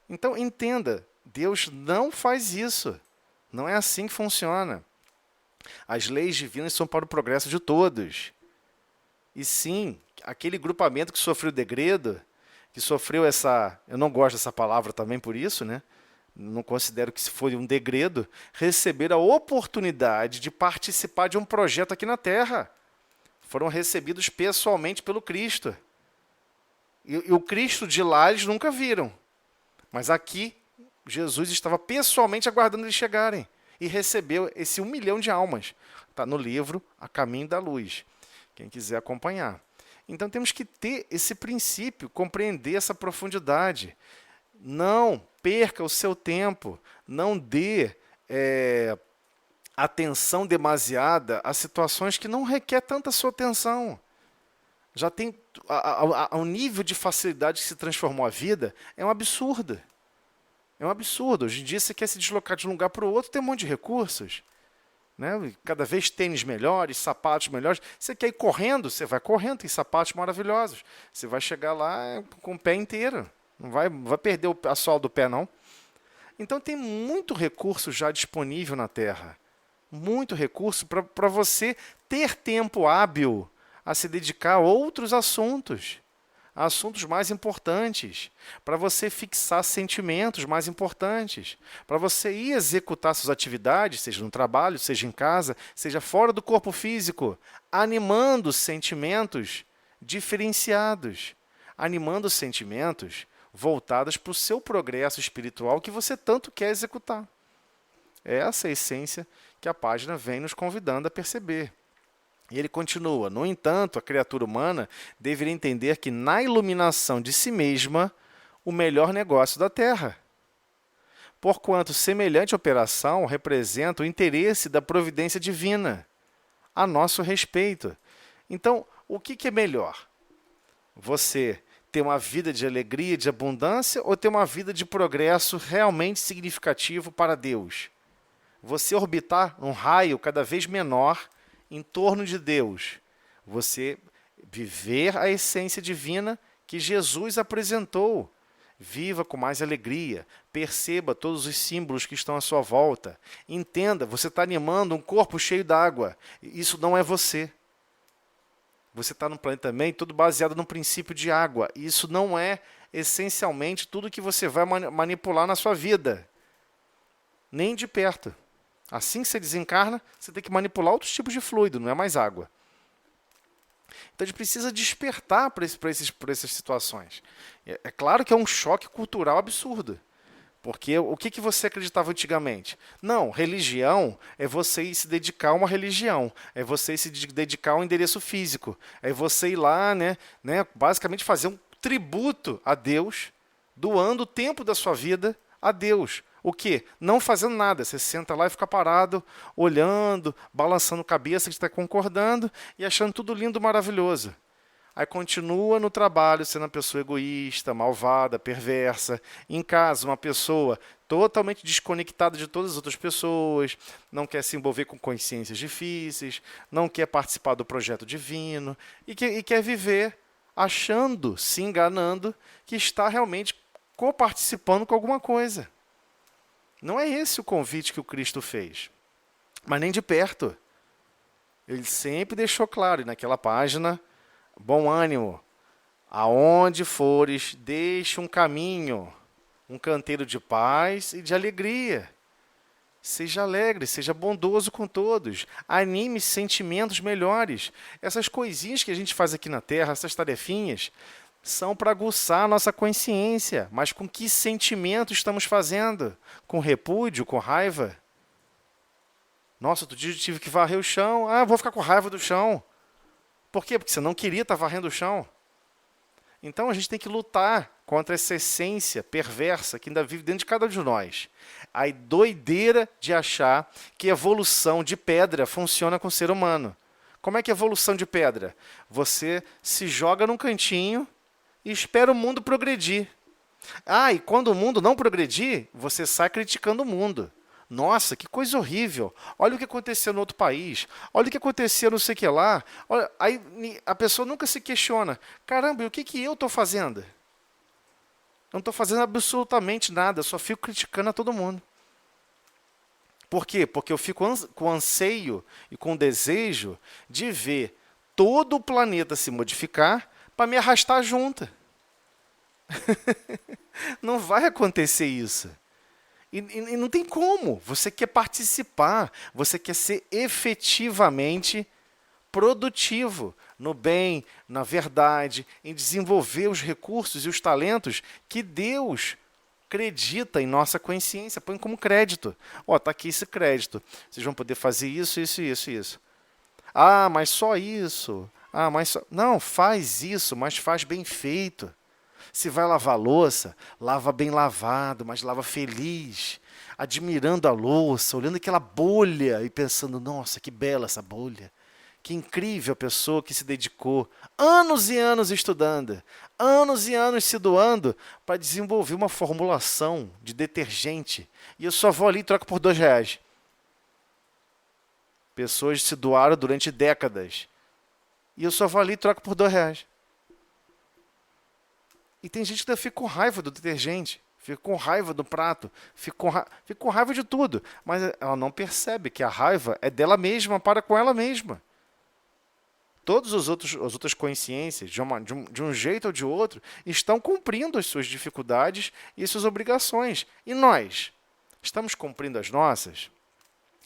Então, entenda, Deus não faz isso. Não é assim que funciona. As leis divinas são para o progresso de todos. E sim, aquele grupamento que sofreu degredo, que sofreu eu não gosto dessa palavra também por isso, né? Não considero que foi um degredo, receber a oportunidade de participar de um projeto aqui na Terra. Foram recebidos pessoalmente pelo Cristo. E o Cristo de lá eles nunca viram. Mas aqui, Jesus estava pessoalmente aguardando eles chegarem. E recebeu esse 1 milhão de almas. Está no livro A Caminho da Luz. Quem quiser acompanhar. Então temos que ter esse princípio, compreender essa profundidade. Não perca o seu tempo, não dê atenção demasiada a situações que não requer tanta sua atenção. Já tem o nível de facilidade que se transformou a vida é um absurdo. É um absurdo. Hoje em dia você quer se deslocar de um lugar para o outro, tem um monte de recursos. Né? Cada vez tênis melhores, sapatos melhores. Você quer ir correndo, você vai correndo, tem sapatos maravilhosos. Você vai chegar lá com o pé inteiro. Não vai perder a sola do pé, não. Então tem muito recurso já disponível na Terra. Muito recurso para você ter tempo hábil a se dedicar a outros assuntos mais importantes, para você fixar sentimentos mais importantes, para você ir executar suas atividades, seja no trabalho, seja em casa, seja fora do corpo físico, animando sentimentos diferenciados, animando sentimentos voltados para o seu progresso espiritual que você tanto quer executar. É essa a essência que a página vem nos convidando a perceber. E ele continua: no entanto, a criatura humana deveria entender que na iluminação de si mesma, o melhor negócio da Terra. Porquanto semelhante operação representa o interesse da providência divina a nosso respeito. Então, o que é melhor? Você ter uma vida de alegria, de abundância, ou ter uma vida de progresso realmente significativo para Deus? Você orbitar um raio cada vez menor em torno de Deus, você viver a essência divina que Jesus apresentou. Viva com mais alegria, perceba todos os símbolos que estão à sua volta, entenda, você está animando um corpo cheio d'água, isso não é você. Você está num planeta também todo baseado no princípio de água, isso não é essencialmente tudo que você vai manipular na sua vida, nem de perto. Assim que você desencarna, você tem que manipular outros tipos de fluido, não é mais água. Então a gente precisa despertar para essas situações. É claro que é um choque cultural absurdo. Porque o que você acreditava antigamente? Não, religião é você ir se dedicar a uma religião, é você ir se dedicar a um endereço físico, é você ir lá, basicamente fazer um tributo a Deus, doando o tempo da sua vida a Deus. O quê? Não fazendo nada. Você senta lá e fica parado, olhando, balançando a cabeça, que está concordando e achando tudo lindo, maravilhoso. Aí continua no trabalho sendo uma pessoa egoísta, malvada, perversa. Em casa, uma pessoa totalmente desconectada de todas as outras pessoas, não quer se envolver com consciências difíceis, não quer participar do projeto divino e quer viver achando, se enganando, que está realmente coparticipando com alguma coisa. Não é esse o convite que o Cristo fez, mas nem de perto. Ele sempre deixou claro, e naquela página, bom ânimo, aonde fores, deixe um caminho, um canteiro de paz e de alegria. Seja alegre, seja bondoso com todos, anime sentimentos melhores. Essas coisinhas que a gente faz aqui na Terra, essas tarefinhas, são para aguçar a nossa consciência. Mas com que sentimento estamos fazendo? Com repúdio, com raiva? Nossa, outro dia eu tive que varrer o chão. Ah, vou ficar com raiva do chão. Por quê? Porque você não queria estar varrendo o chão. Então a gente tem que lutar contra essa essência perversa que ainda vive dentro de cada um de nós. A doideira de achar que evolução de pedra funciona com o ser humano. Como é que é evolução de pedra? Você se joga num cantinho e espera o mundo progredir. Ah, e quando o mundo não progredir, você sai criticando o mundo. Nossa, que coisa horrível. Olha o que aconteceu no outro país. Olha o que aconteceu não sei o que lá. Olha, aí a pessoa nunca se questiona. Caramba, e o que eu estou fazendo? Eu não estou fazendo absolutamente nada, eu só fico criticando a todo mundo. Por quê? Porque eu fico com anseio e com desejo de ver todo o planeta se modificar para me arrastar junto. Não vai acontecer isso. E não tem como. Você quer participar, você quer ser efetivamente produtivo no bem, na verdade, em desenvolver os recursos e os talentos que Deus acredita em nossa consciência, põe como crédito. Ó, está aqui esse crédito. Vocês vão poder fazer isso, isso, isso, isso. Ah, mas só isso. Ah, mas só... Não, faz isso, mas faz bem feito. Se vai lavar a louça, lava bem lavado, mas lava feliz, admirando a louça, olhando aquela bolha e pensando, nossa, que bela essa bolha. Que incrível a pessoa que se dedicou anos e anos estudando, anos e anos se doando para desenvolver uma formulação de detergente. E eu só vou ali e troco por R$ 2. Pessoas se doaram durante décadas. E eu só vou ali e troco por R$ 2. E tem gente que fica com raiva do detergente, fica com raiva do prato, fica com raiva de tudo. Mas ela não percebe que a raiva é dela mesma para com ela mesma. Todas as outras consciências, de um jeito ou de outro, estão cumprindo as suas dificuldades e suas obrigações. E nós? Estamos cumprindo as nossas?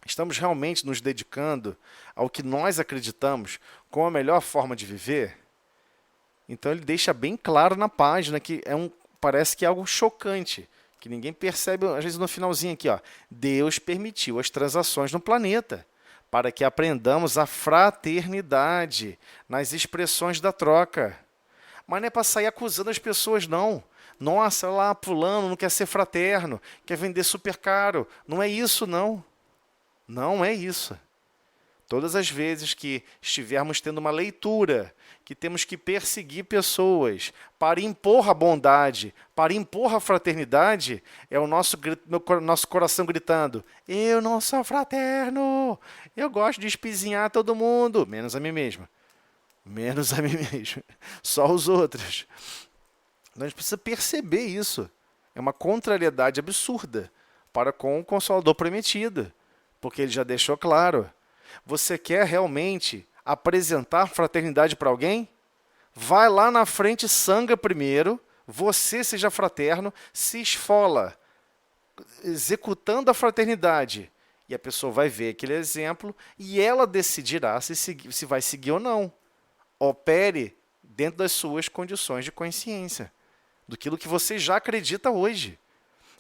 Estamos realmente nos dedicando ao que nós acreditamos como a melhor forma de viver? Então ele deixa bem claro na página que parece que é algo chocante, que ninguém percebe, às vezes no finalzinho aqui, ó, Deus permitiu as transações no planeta, para que aprendamos a fraternidade nas expressões da troca. Mas não é para sair acusando as pessoas, não. Nossa, lá, fulano não quer ser fraterno, quer vender super caro. Não é isso, não. Não é isso. Todas as vezes que estivermos tendo uma leitura, que temos que perseguir pessoas para impor a bondade, para impor a fraternidade, é o nosso coração gritando, eu não sou fraterno, eu gosto de espizinhar todo mundo, menos a mim mesmo. Menos a mim mesmo. Só os outros. A gente precisa perceber isso. É uma contrariedade absurda para com o Consolador prometido, porque ele já deixou claro. Você quer realmente apresentar fraternidade para alguém? Vai lá na frente, sangra primeiro, você seja fraterno, se esfola, executando a fraternidade. E a pessoa vai ver aquele exemplo e ela decidirá se vai seguir ou não. Opere dentro das suas condições de consciência, daquilo que você já acredita hoje.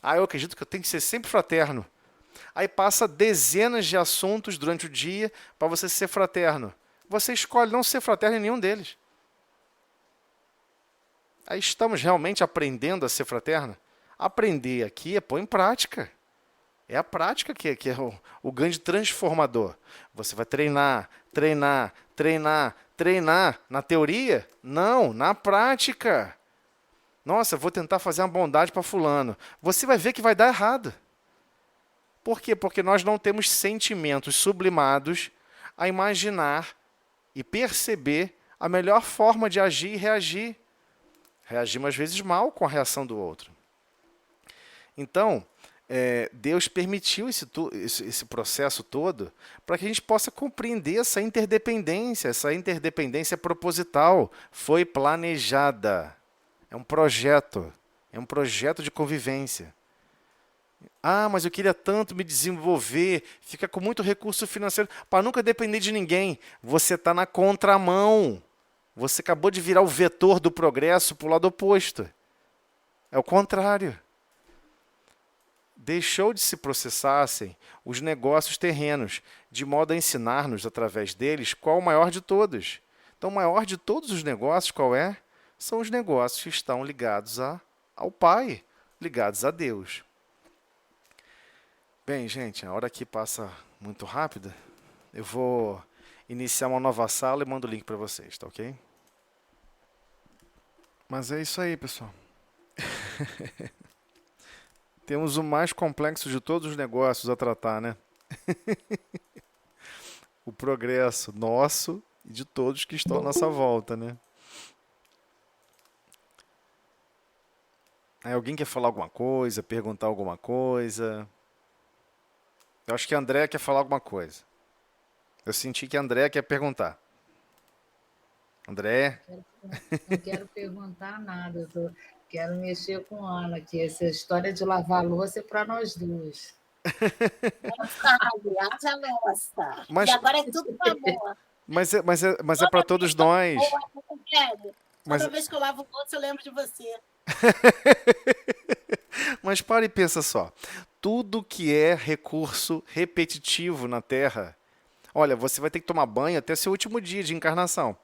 Eu acredito que eu tenho que ser sempre fraterno. Aí passa dezenas de assuntos durante o dia para você ser fraterno. Você escolhe não ser fraterno em nenhum deles. Aí estamos realmente aprendendo a ser fraterno? Aprender aqui é pôr em prática. É a prática que é o grande transformador. Você vai treinar, treinar, treinar, treinar. Na teoria? Não, na prática. Nossa, eu vou tentar fazer uma bondade para fulano. Você vai ver que vai dar errado. Por quê? Porque nós não temos sentimentos sublimados a imaginar e perceber a melhor forma de agir e reagir. Reagimos às vezes mal com a reação do outro. Então, Deus permitiu esse processo todo para que a gente possa compreender essa interdependência proposital, foi planejada. É um projeto de convivência. Mas eu queria tanto me desenvolver, ficar com muito recurso financeiro, para nunca depender de ninguém. Você está na contramão. Você acabou de virar o vetor do progresso para o lado oposto. É o contrário. Deixou de se processassem os negócios terrenos, de modo a ensinar-nos, através deles, qual o maior de todos. Então, o maior de todos os negócios, qual é? São os negócios que estão ligados ao Pai, ligados a Deus. Bem, gente, a hora aqui passa muito rápida. Eu vou iniciar uma nova sala e mando o link para vocês, tá ok? Mas é isso aí, pessoal. Temos o mais complexo de todos os negócios a tratar, né? O progresso nosso e de todos que estão à nossa volta, né? Aí alguém quer falar alguma coisa, perguntar alguma coisa? Eu acho que a André quer falar alguma coisa. Eu senti que a André quer perguntar. André? Não quero perguntar nada, quero mexer com a Ana, que essa história de lavar louça é para nós duas. Haja nossa. E agora é tudo com amor. Mas é para todos nós. Toda vez que eu lavo louça, eu lembro de você. Mas para e pensa só. Tudo que é recurso repetitivo na Terra, olha, você vai ter que tomar banho até seu último dia de encarnação.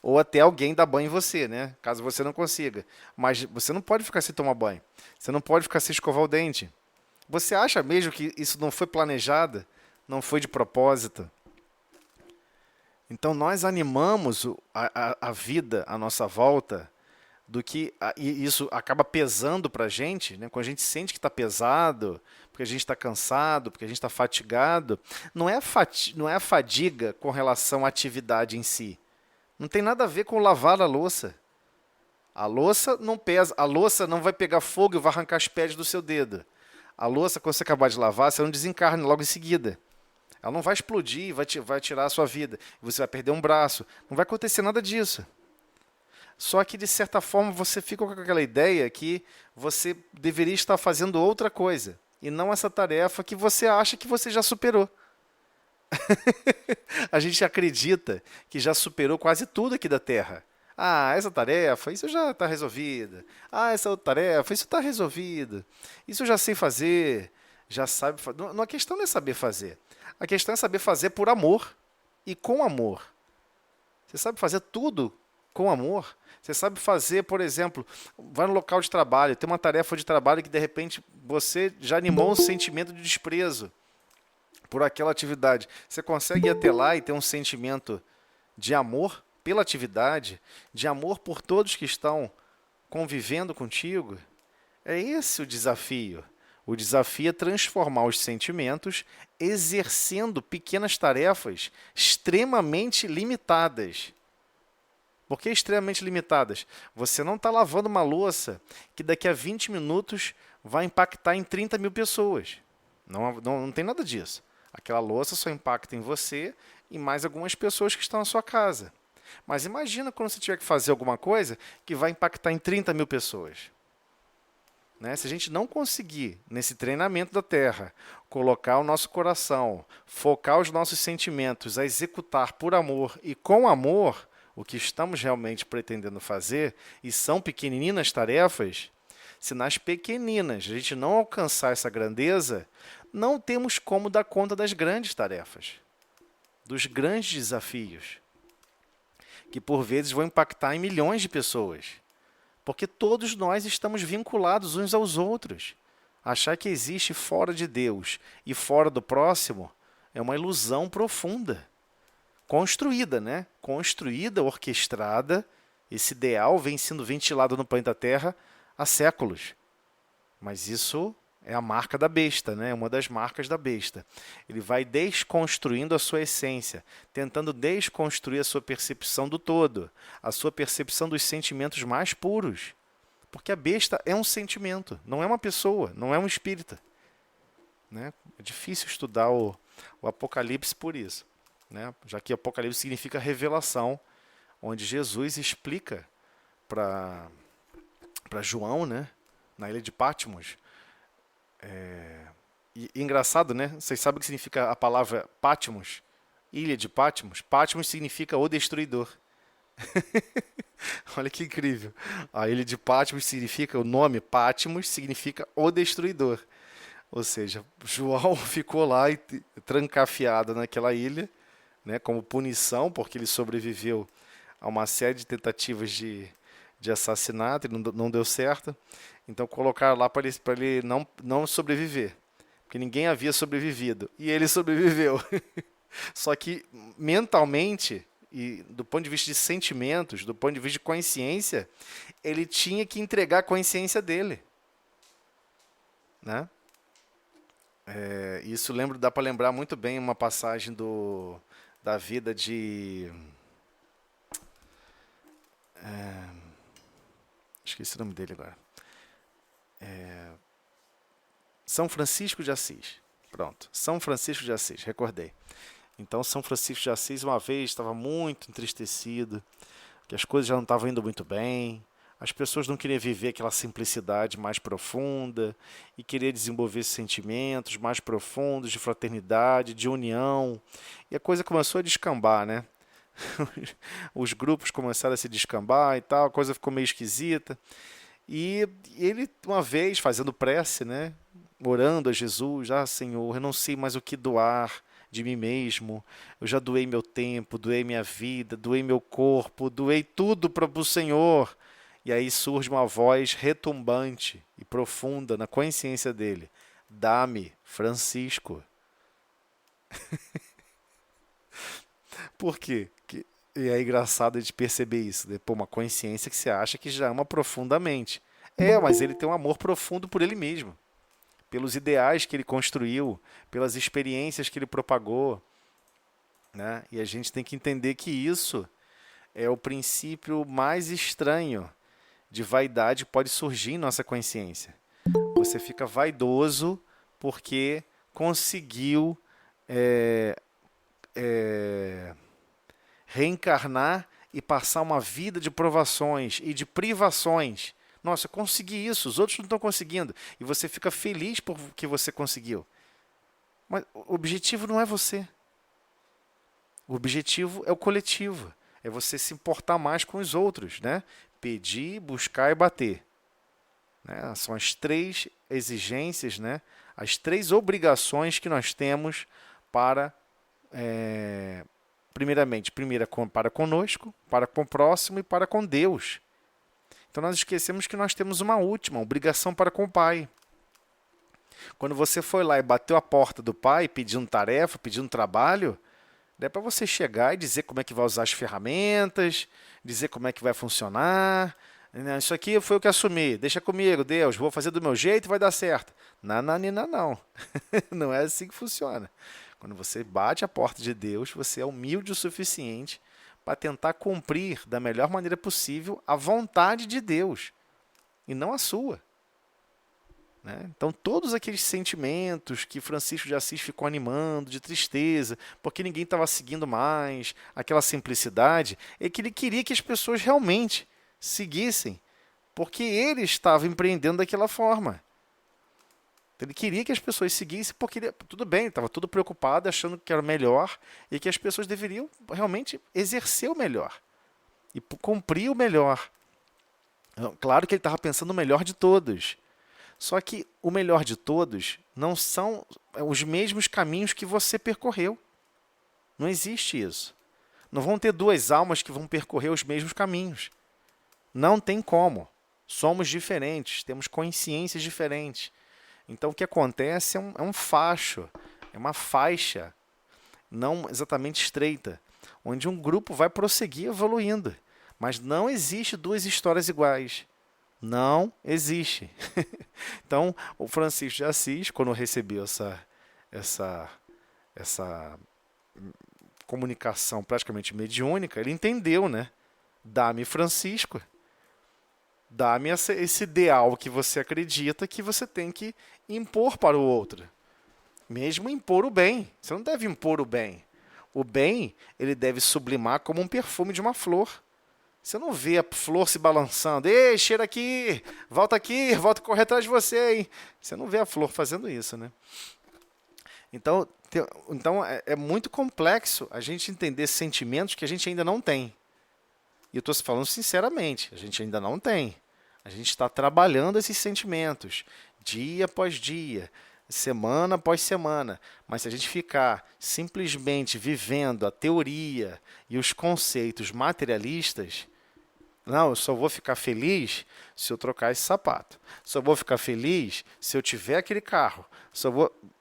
Ou até alguém dar banho em você, né? Caso você não consiga. Mas você não pode ficar sem tomar banho. Você não pode ficar sem escovar o dente. Você acha mesmo que isso não foi planejado? Não foi de propósito? Então nós animamos a vida à nossa volta do que e isso acaba pesando para a gente, né? Quando a gente sente que está pesado, porque a gente está cansado, porque a gente está fatigado, não é a fadiga com relação à atividade em si. Não tem nada a ver com lavar a louça. A louça não pesa, a louça não vai pegar fogo e vai arrancar as pedras do seu dedo. A louça, quando você acabar de lavar, você não desencarna logo em seguida. Ela não vai explodir, vai tirar a sua vida. Você vai perder um braço. Não vai acontecer nada disso. Só que, de certa forma, você fica com aquela ideia que você deveria estar fazendo outra coisa. E não essa tarefa que você acha que você já superou. A gente acredita que já superou quase tudo aqui da Terra. Ah, essa tarefa, isso já está resolvida. Ah, essa outra tarefa, isso está resolvido. Isso eu já sei fazer. Já sabe fazer. A questão não é saber fazer. A questão é saber fazer por amor e com amor. Você sabe fazer tudo com amor. Você sabe fazer, por exemplo, vai no local de trabalho, tem uma tarefa de trabalho que de repente você já animou um sentimento de desprezo por aquela atividade. Você consegue ir até lá e ter um sentimento de amor pela atividade, de amor por todos que estão convivendo contigo? É esse o desafio. O desafio é transformar os sentimentos exercendo pequenas tarefas extremamente limitadas. Por que extremamente limitadas? Você não está lavando uma louça que daqui a 20 minutos vai impactar em 30 mil pessoas. Não tem nada disso. Aquela louça só impacta em você e mais algumas pessoas que estão na sua casa. Mas imagina quando você tiver que fazer alguma coisa que vai impactar em 30 mil pessoas. Né? Se a gente não conseguir, nesse treinamento da Terra, colocar o nosso coração, focar os nossos sentimentos, a executar por amor e com amor o que estamos realmente pretendendo fazer, e são pequeninas tarefas, se nas pequeninas a gente não alcançar essa grandeza, não temos como dar conta das grandes tarefas, dos grandes desafios, que por vezes vão impactar em milhões de pessoas. Porque todos nós estamos vinculados uns aos outros. Achar que existe fora de Deus e fora do próximo é uma ilusão profunda. Construída, né? Construída, orquestrada. Esse ideal vem sendo ventilado no planeta Terra há séculos. Mas isso é a marca da besta, né? Uma das marcas da besta. Ele vai desconstruindo a sua essência, tentando desconstruir a sua percepção do todo, a sua percepção dos sentimentos mais puros. Porque a besta é um sentimento, não é uma pessoa, não é um espírito. Né? É difícil estudar o Apocalipse por isso, né? Já que Apocalipse significa revelação, onde Jesus explica para João, né? Na ilha de Patmos. E engraçado, né? Vocês sabem o que significa a palavra Patmos? Ilha de Patmos. Patmos significa o destruidor. Olha que incrível. A ilha de Patmos significa, o nome Patmos significa o destruidor. Ou seja, João ficou lá trancafiado naquela ilha, né, como punição, porque ele sobreviveu a uma série de tentativas de assassinato e não deu certo. Então colocaram lá para ele não sobreviver, porque ninguém havia sobrevivido. E ele sobreviveu. Só que mentalmente, e do ponto de vista de sentimentos, do ponto de vista de consciência, ele tinha que entregar a consciência dele. Né? Isso dá para lembrar muito bem uma passagem da vida de... esqueci o nome dele agora. São Francisco de Assis. Pronto, São Francisco de Assis, recordei. Então, São Francisco de Assis, uma vez, estava muito entristecido, que as coisas já não estavam indo muito bem, as pessoas não queriam viver aquela simplicidade mais profunda e queria desenvolver sentimentos mais profundos de fraternidade, de união. E a coisa começou a descambar, né? Os grupos começaram a se descambar e tal, a coisa ficou meio esquisita. E ele, uma vez, fazendo prece, né? Orando a Jesus, Senhor, eu não sei mais o que doar de mim mesmo, eu já doei meu tempo, doei minha vida, doei meu corpo, doei tudo para o Senhor. E aí surge uma voz retumbante e profunda na consciência dele: dá-me, Francisco. Por quê? E é engraçado de perceber isso, né? Pô, uma consciência que você acha que já ama profundamente. Mas ele tem um amor profundo por ele mesmo, pelos ideais que ele construiu, pelas experiências que ele propagou, né? E a gente tem que entender que isso é o princípio mais estranho de vaidade que pode surgir em nossa consciência. Você fica vaidoso porque conseguiu é, reencarnar e passar uma vida de provações e de privações. Nossa, eu consegui isso, os outros não estão conseguindo. E você fica feliz porque você conseguiu. Mas o objetivo não é você. O objetivo é o coletivo. É você se importar mais com os outros, né? Pedir, buscar e bater. Né? São as 3 exigências, né? As 3 obrigações que nós temos para, primeiramente, para conosco, para com o próximo e para com Deus. Então nós esquecemos que nós temos uma última obrigação para com o Pai. Quando você foi lá e bateu a porta do Pai pedindo tarefa, pedindo trabalho, é para você chegar e dizer como é que vai usar as ferramentas, dizer como é que vai funcionar. Isso aqui foi o que assumi, deixa comigo, Deus, vou fazer do meu jeito e vai dar certo. Não. Não é assim que funciona. Quando você bate a porta de Deus, você é humilde o suficiente para tentar cumprir da melhor maneira possível a vontade de Deus e não a sua. Né? Então, todos aqueles sentimentos que Francisco de Assis ficou animando, de tristeza, porque ninguém estava seguindo mais, aquela simplicidade, é que ele queria que as pessoas realmente seguissem, porque ele estava empreendendo daquela forma. Ele queria que as pessoas seguissem, porque tudo bem, estava tudo preocupado, achando que era melhor, e que as pessoas deveriam realmente exercer o melhor, e cumprir o melhor. Claro que ele estava pensando no melhor de todos. Só que o melhor de todos não são os mesmos caminhos que você percorreu. Não existe isso. Não vão ter 2 almas que vão percorrer os mesmos caminhos. Não tem como. Somos diferentes, temos consciências diferentes. Então, o que acontece é um facho, é uma faixa, não exatamente estreita, onde um grupo vai prosseguir evoluindo. Mas não existe 2 histórias iguais. Não existe. Então, o Francisco de Assis, quando recebeu essa comunicação praticamente mediúnica, ele entendeu, né? Dá-me Francisco. Dá-me esse ideal que você acredita que você tem que impor para o outro. Mesmo impor o bem. Você não deve impor o bem. O bem, ele deve sublimar como um perfume de uma flor. Você não vê a flor se balançando. Ei, cheira aqui, volta a correr atrás de você, hein? Você não vê a flor fazendo isso, né? Então é muito complexo a gente entender sentimentos que a gente ainda não tem. E eu estou falando sinceramente, a gente ainda não tem. A gente está trabalhando esses sentimentos, dia após dia, semana após semana. Mas se a gente ficar simplesmente vivendo a teoria e os conceitos materialistas, não, eu só vou ficar feliz se eu trocar esse sapato. Só vou ficar feliz se eu tiver aquele carro.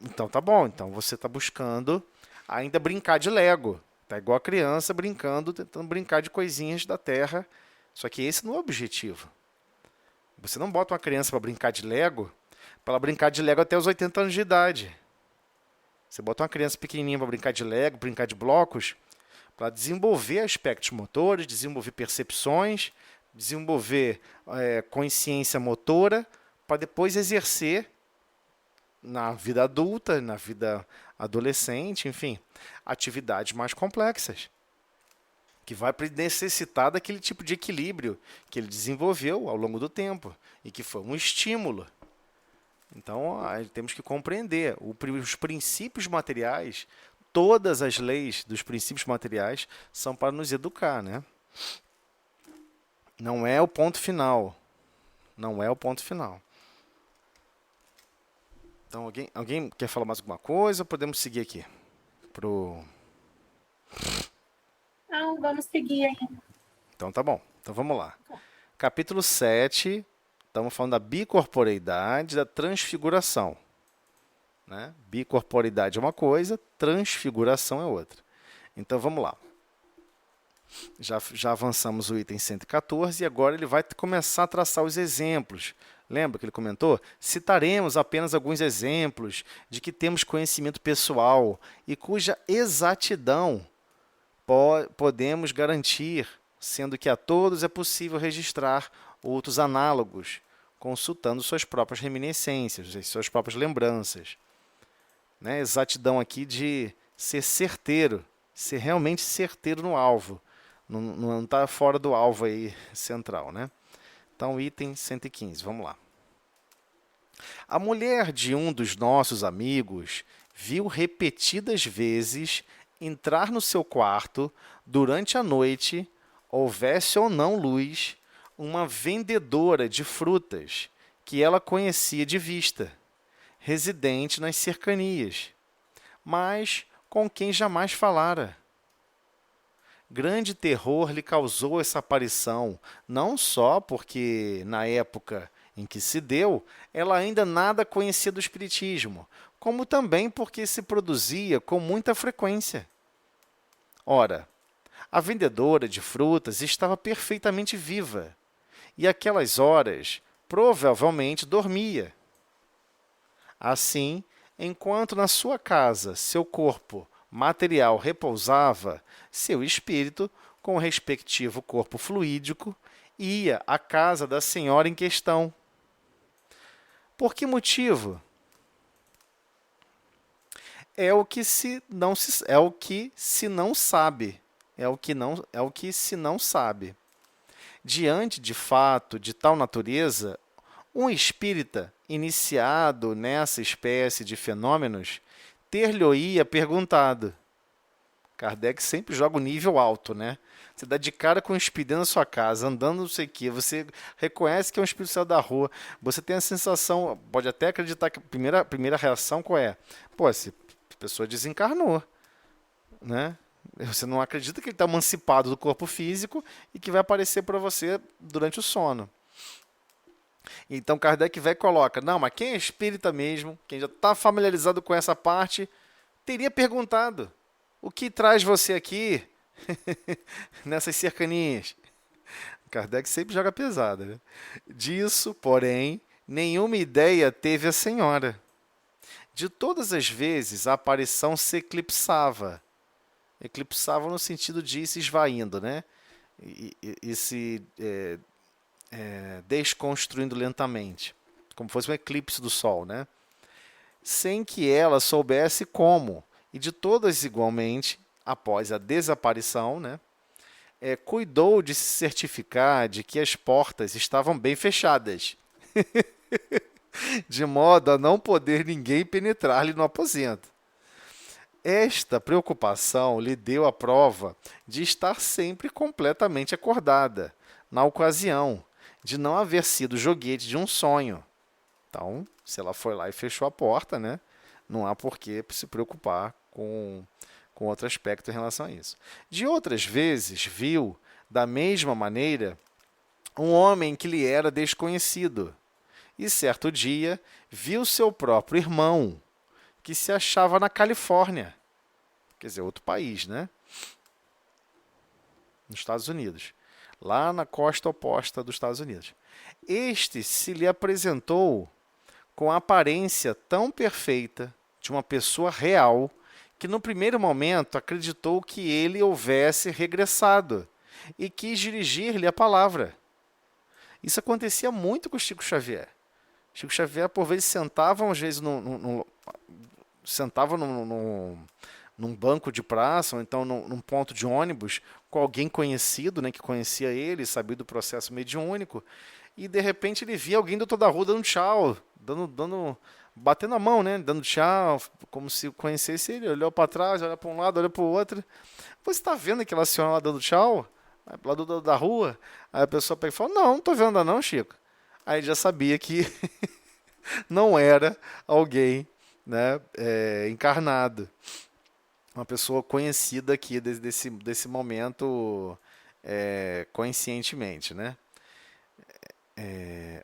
Então tá bom, então você está buscando ainda brincar de Lego. Tá igual a criança brincando, tentando brincar de coisinhas da terra. Só que esse não é o objetivo. Você não bota uma criança para brincar de Lego, para ela brincar de Lego até os 80 anos de idade. Você bota uma criança pequenininha para brincar de Lego, brincar de blocos, para desenvolver aspectos motores, desenvolver percepções, desenvolver consciência motora, para depois exercer na vida adulta, na vida adolescente, enfim, atividades mais complexas, que vai necessitar daquele tipo de equilíbrio que ele desenvolveu ao longo do tempo e que foi um estímulo. Então, temos que compreender os princípios materiais. Todas as leis dos princípios materiais são para nos educar, né? Não é o ponto final. Não é o ponto final. Então, alguém quer falar mais alguma coisa? Podemos seguir aqui. pro... Não, vamos seguir aí. Então tá bom. Então vamos lá. Capítulo 7, estamos falando da bicorporeidade, da transfiguração. Né? Bicorporeidade é uma coisa, transfiguração é outra. Então vamos lá. Já avançamos o item 114 e agora ele vai começar a traçar os exemplos. Lembra que ele comentou? Citaremos apenas alguns exemplos de que temos conhecimento pessoal e cuja exatidão podemos garantir, sendo que a todos é possível registrar outros análogos, consultando suas próprias reminiscências, suas próprias lembranças. Né? Exatidão aqui de ser certeiro, ser realmente certeiro no alvo. Não está fora do alvo aí central, né? Então, item 115, vamos lá. A mulher de um dos nossos amigos viu repetidas vezes entrar no seu quarto durante a noite, houvesse ou não luz, uma vendedora de frutas que ela conhecia de vista, residente nas cercanias, mas com quem jamais falara. Grande terror lhe causou essa aparição, não só porque, na época em que se deu, ela ainda nada conhecia do espiritismo, como também porque se produzia com muita frequência. Ora, a vendedora de frutas estava perfeitamente viva, e aquelas horas provavelmente dormia. Assim, enquanto na sua casa seu corpo material repousava, seu espírito, com o respectivo corpo fluídico, ia à casa da senhora em questão. Por que motivo? É o que se não sabe. Diante de fato de tal natureza, um espírita iniciado nessa espécie de fenômenos ter-lhe-ia perguntado. Kardec sempre joga o nível alto, né? Você dá de cara com um espírito na sua casa, andando não sei o quê, você reconhece que é um espírito saiu da rua, você tem a sensação, pode até acreditar que a primeira reação qual é? Pô, essa pessoa desencarnou, né? Você não acredita que ele está emancipado do corpo físico e que vai aparecer para você durante o sono. Então Kardec vai e coloca, não, mas quem é espírita mesmo, quem já está familiarizado com essa parte, teria perguntado, o que traz você aqui nessas cercanias? Kardec sempre joga pesada, né? Disso, porém, nenhuma ideia teve a senhora. De todas as vezes, a aparição se eclipsava. Eclipsava no sentido de ir se esvaindo, né? E se desconstruindo lentamente, como fosse um eclipse do Sol, né? Sem que ela soubesse como. E de todas igualmente, após a desaparição, né? Cuidou de se certificar de que as portas estavam bem fechadas, de modo a não poder ninguém penetrar-lhe no aposento. Esta preocupação lhe deu a prova de estar sempre completamente acordada, na ocasião de não haver sido joguete de um sonho. Então, se ela foi lá e fechou a porta, né, não há por que se preocupar com outro aspecto em relação a isso. De outras vezes, viu, da mesma maneira, um homem que lhe era desconhecido, e certo dia viu seu próprio irmão, que se achava na Califórnia, quer dizer, outro país, né? Nos Estados Unidos, lá na costa oposta dos Estados Unidos. Este se lhe apresentou com a aparência tão perfeita de uma pessoa real que no primeiro momento acreditou que ele houvesse regressado e quis dirigir-lhe a palavra. Isso acontecia muito com Chico Xavier. Chico Xavier, por vezes, sentava, às vezes, sentava num banco de praça, ou então num ponto de ônibus, com alguém conhecido, né, que conhecia ele, sabia do processo mediúnico, e de repente ele via alguém do outro da rua dando tchau, batendo a mão, né, dando tchau, como se conhecesse ele, olhou para trás, olhou para um lado, olhou para o outro. Você está vendo aquela senhora lá dando tchau? Lá da rua? Aí a pessoa pega e fala, não estou vendo não, Chico. Aí já sabia que não era alguém, né, encarnado. uma pessoa conhecida aqui desse momento conscientemente, né?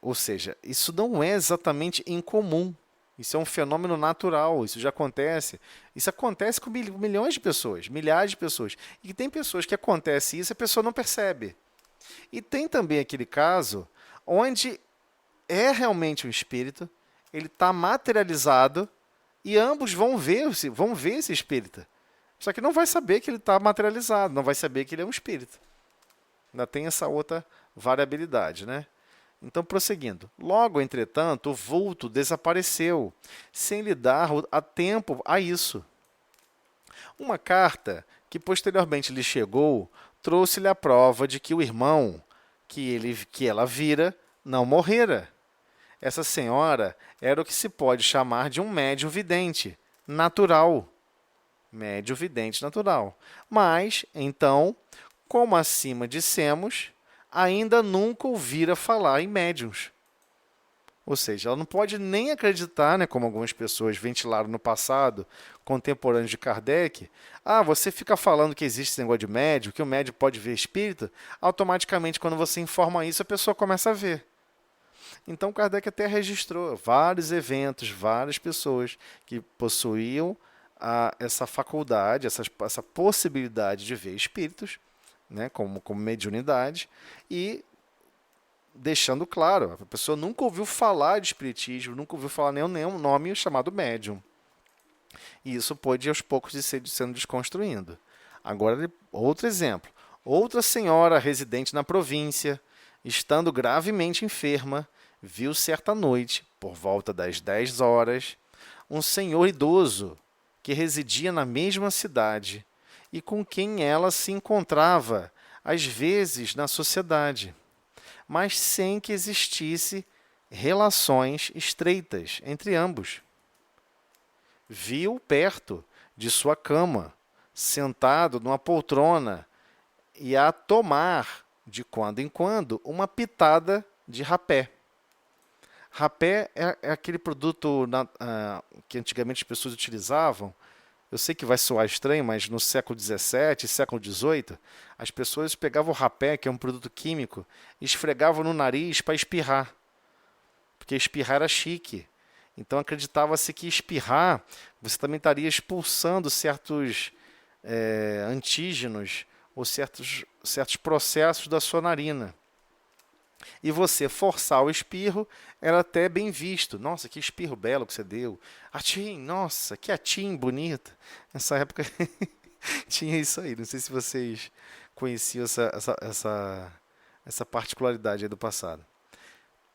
Ou seja, isso não é exatamente incomum. Isso é um fenômeno natural, isso já acontece. Isso acontece com milhões de pessoas, milhares de pessoas. E tem pessoas que acontece isso e a pessoa não percebe. E tem também aquele caso onde é realmente um espírito, ele está materializado e ambos vão ver esse espírito. Só que não vai saber que ele está materializado, não vai saber que ele é um espírito. Ainda tem essa outra variabilidade, né? Então, prosseguindo. Logo, entretanto, o vulto desapareceu, sem lhe dar a tempo a isso. Uma carta que posteriormente lhe chegou trouxe-lhe a prova de que o irmão que ela vira não morrera. Essa senhora era o que se pode chamar de um médium vidente natural. Médium vidente natural. Mas, então, como acima dissemos, ainda nunca ouvira falar em médiuns. Ou seja, ela não pode nem acreditar, né, como algumas pessoas ventilaram no passado, contemporâneos de Kardec. Ah, você fica falando que existe esse negócio de médium, que o médium pode ver espírito, automaticamente, quando você informa isso, a pessoa começa a ver. Então, Kardec até registrou vários eventos, várias pessoas que possuíam essa faculdade, essa possibilidade de ver espíritos, né, como mediunidade, e deixando claro, a pessoa nunca ouviu falar de espiritismo, nunca ouviu falar nenhum nome chamado médium. E isso pode, aos poucos, ir sendo desconstruindo. Agora, outro exemplo. Outra senhora residente na província, estando gravemente enferma, viu certa noite, por volta das 10 horas, um senhor idoso que residia na mesma cidade e com quem ela se encontrava, às vezes, na sociedade, mas sem que existisse relações estreitas entre ambos. Viu perto de sua cama, sentado numa poltrona, e a tomar, de quando em quando, uma pitada de rapé. Rapé é aquele produto que antigamente as pessoas utilizavam. Eu sei que vai soar estranho, mas no século XVII, século XVIII, as pessoas pegavam o rapé, que é um produto químico, e esfregavam no nariz para espirrar, porque espirrar era chique. Então acreditava-se que espirrar, você também estaria expulsando certos antígenos ou certos processos da sua narina. E você forçar o espirro era até bem visto. Nossa, que espirro belo que você deu. Atim, nossa, que atim bonita. Nessa época tinha isso aí. Não sei se vocês conheciam essa particularidade aí do passado.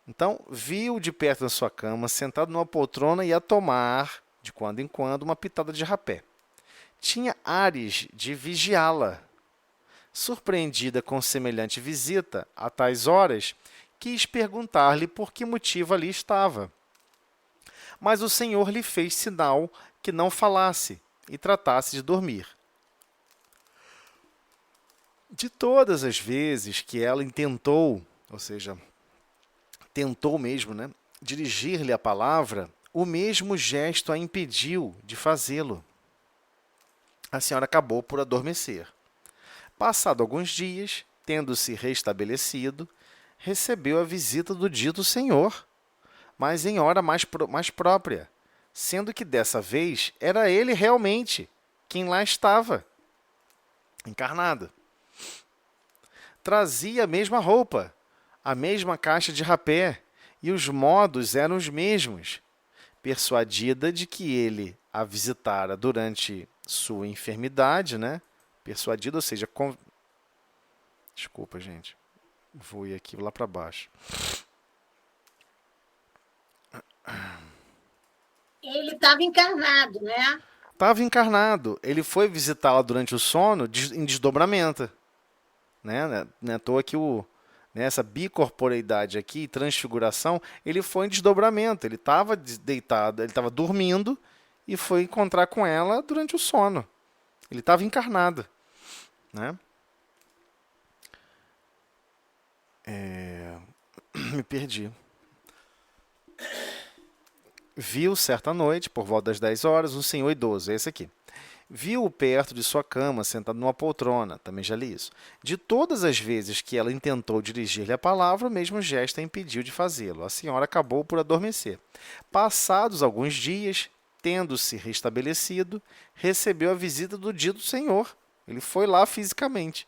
Então, viu de perto na sua cama, sentado numa poltrona e a tomar, de quando em quando, uma pitada de rapé. Tinha ares de vigiá-la. Surpreendida com semelhante visita, a tais horas, quis perguntar-lhe por que motivo ali estava. Mas o senhor lhe fez sinal que não falasse e tratasse de dormir. De todas as vezes que ela intentou, ou seja, tentou mesmo, né, dirigir-lhe a palavra, o mesmo gesto a impediu de fazê-lo. A senhora acabou por adormecer. Passado alguns dias, tendo-se restabelecido, recebeu a visita do dito senhor, mas em hora mais própria, sendo que dessa vez era ele realmente quem lá estava, encarnado. Trazia a mesma roupa, a mesma caixa de rapé, e os modos eram os mesmos. Persuadida de que ele a visitara durante sua enfermidade, né? Persuadido, ou seja, desculpa, gente. Vou ir aqui lá para baixo. Ele estava encarnado, né? Estava encarnado. Ele foi visitá-la durante o sono em desdobramento. Né? Não é à toa que essa bicorporeidade aqui, transfiguração, ele foi em desdobramento. Ele estava deitado, ele estava dormindo e foi encontrar com ela durante o sono. Ele estava encarnado. Né? Me perdi. Viu certa noite, por volta das 10 horas, um senhor idoso, esse aqui. Viu-o perto de sua cama, sentado numa poltrona. Também já li isso. De todas as vezes que ela intentou dirigir-lhe a palavra, o mesmo gesto a impediu de fazê-lo. A senhora acabou por adormecer. Passados alguns dias, tendo-se restabelecido, recebeu a visita do dito senhor. Ele foi lá fisicamente,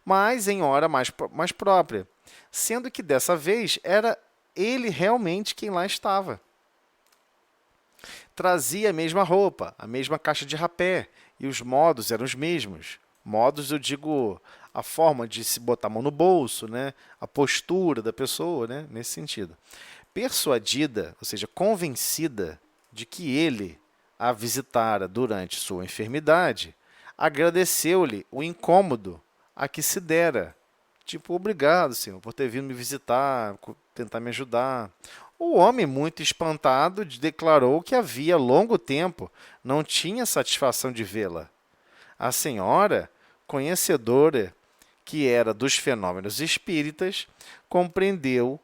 mas em hora mais própria, sendo que dessa vez era ele realmente quem lá estava. Trazia a mesma roupa, a mesma caixa de rapé, e os modos eram os mesmos. Modos, eu digo, a forma de se botar a mão no bolso, né? A postura da pessoa, né? Nesse sentido. Persuadida, ou seja, convencida de que ele a visitara durante sua enfermidade, agradeceu-lhe o incômodo a que se dera. Tipo, obrigado, senhor, por ter vindo me visitar, tentar me ajudar. O homem, muito espantado, declarou que havia longo tempo não tinha satisfação de vê-la. A senhora, conhecedora que era dos fenômenos espíritas, compreendeu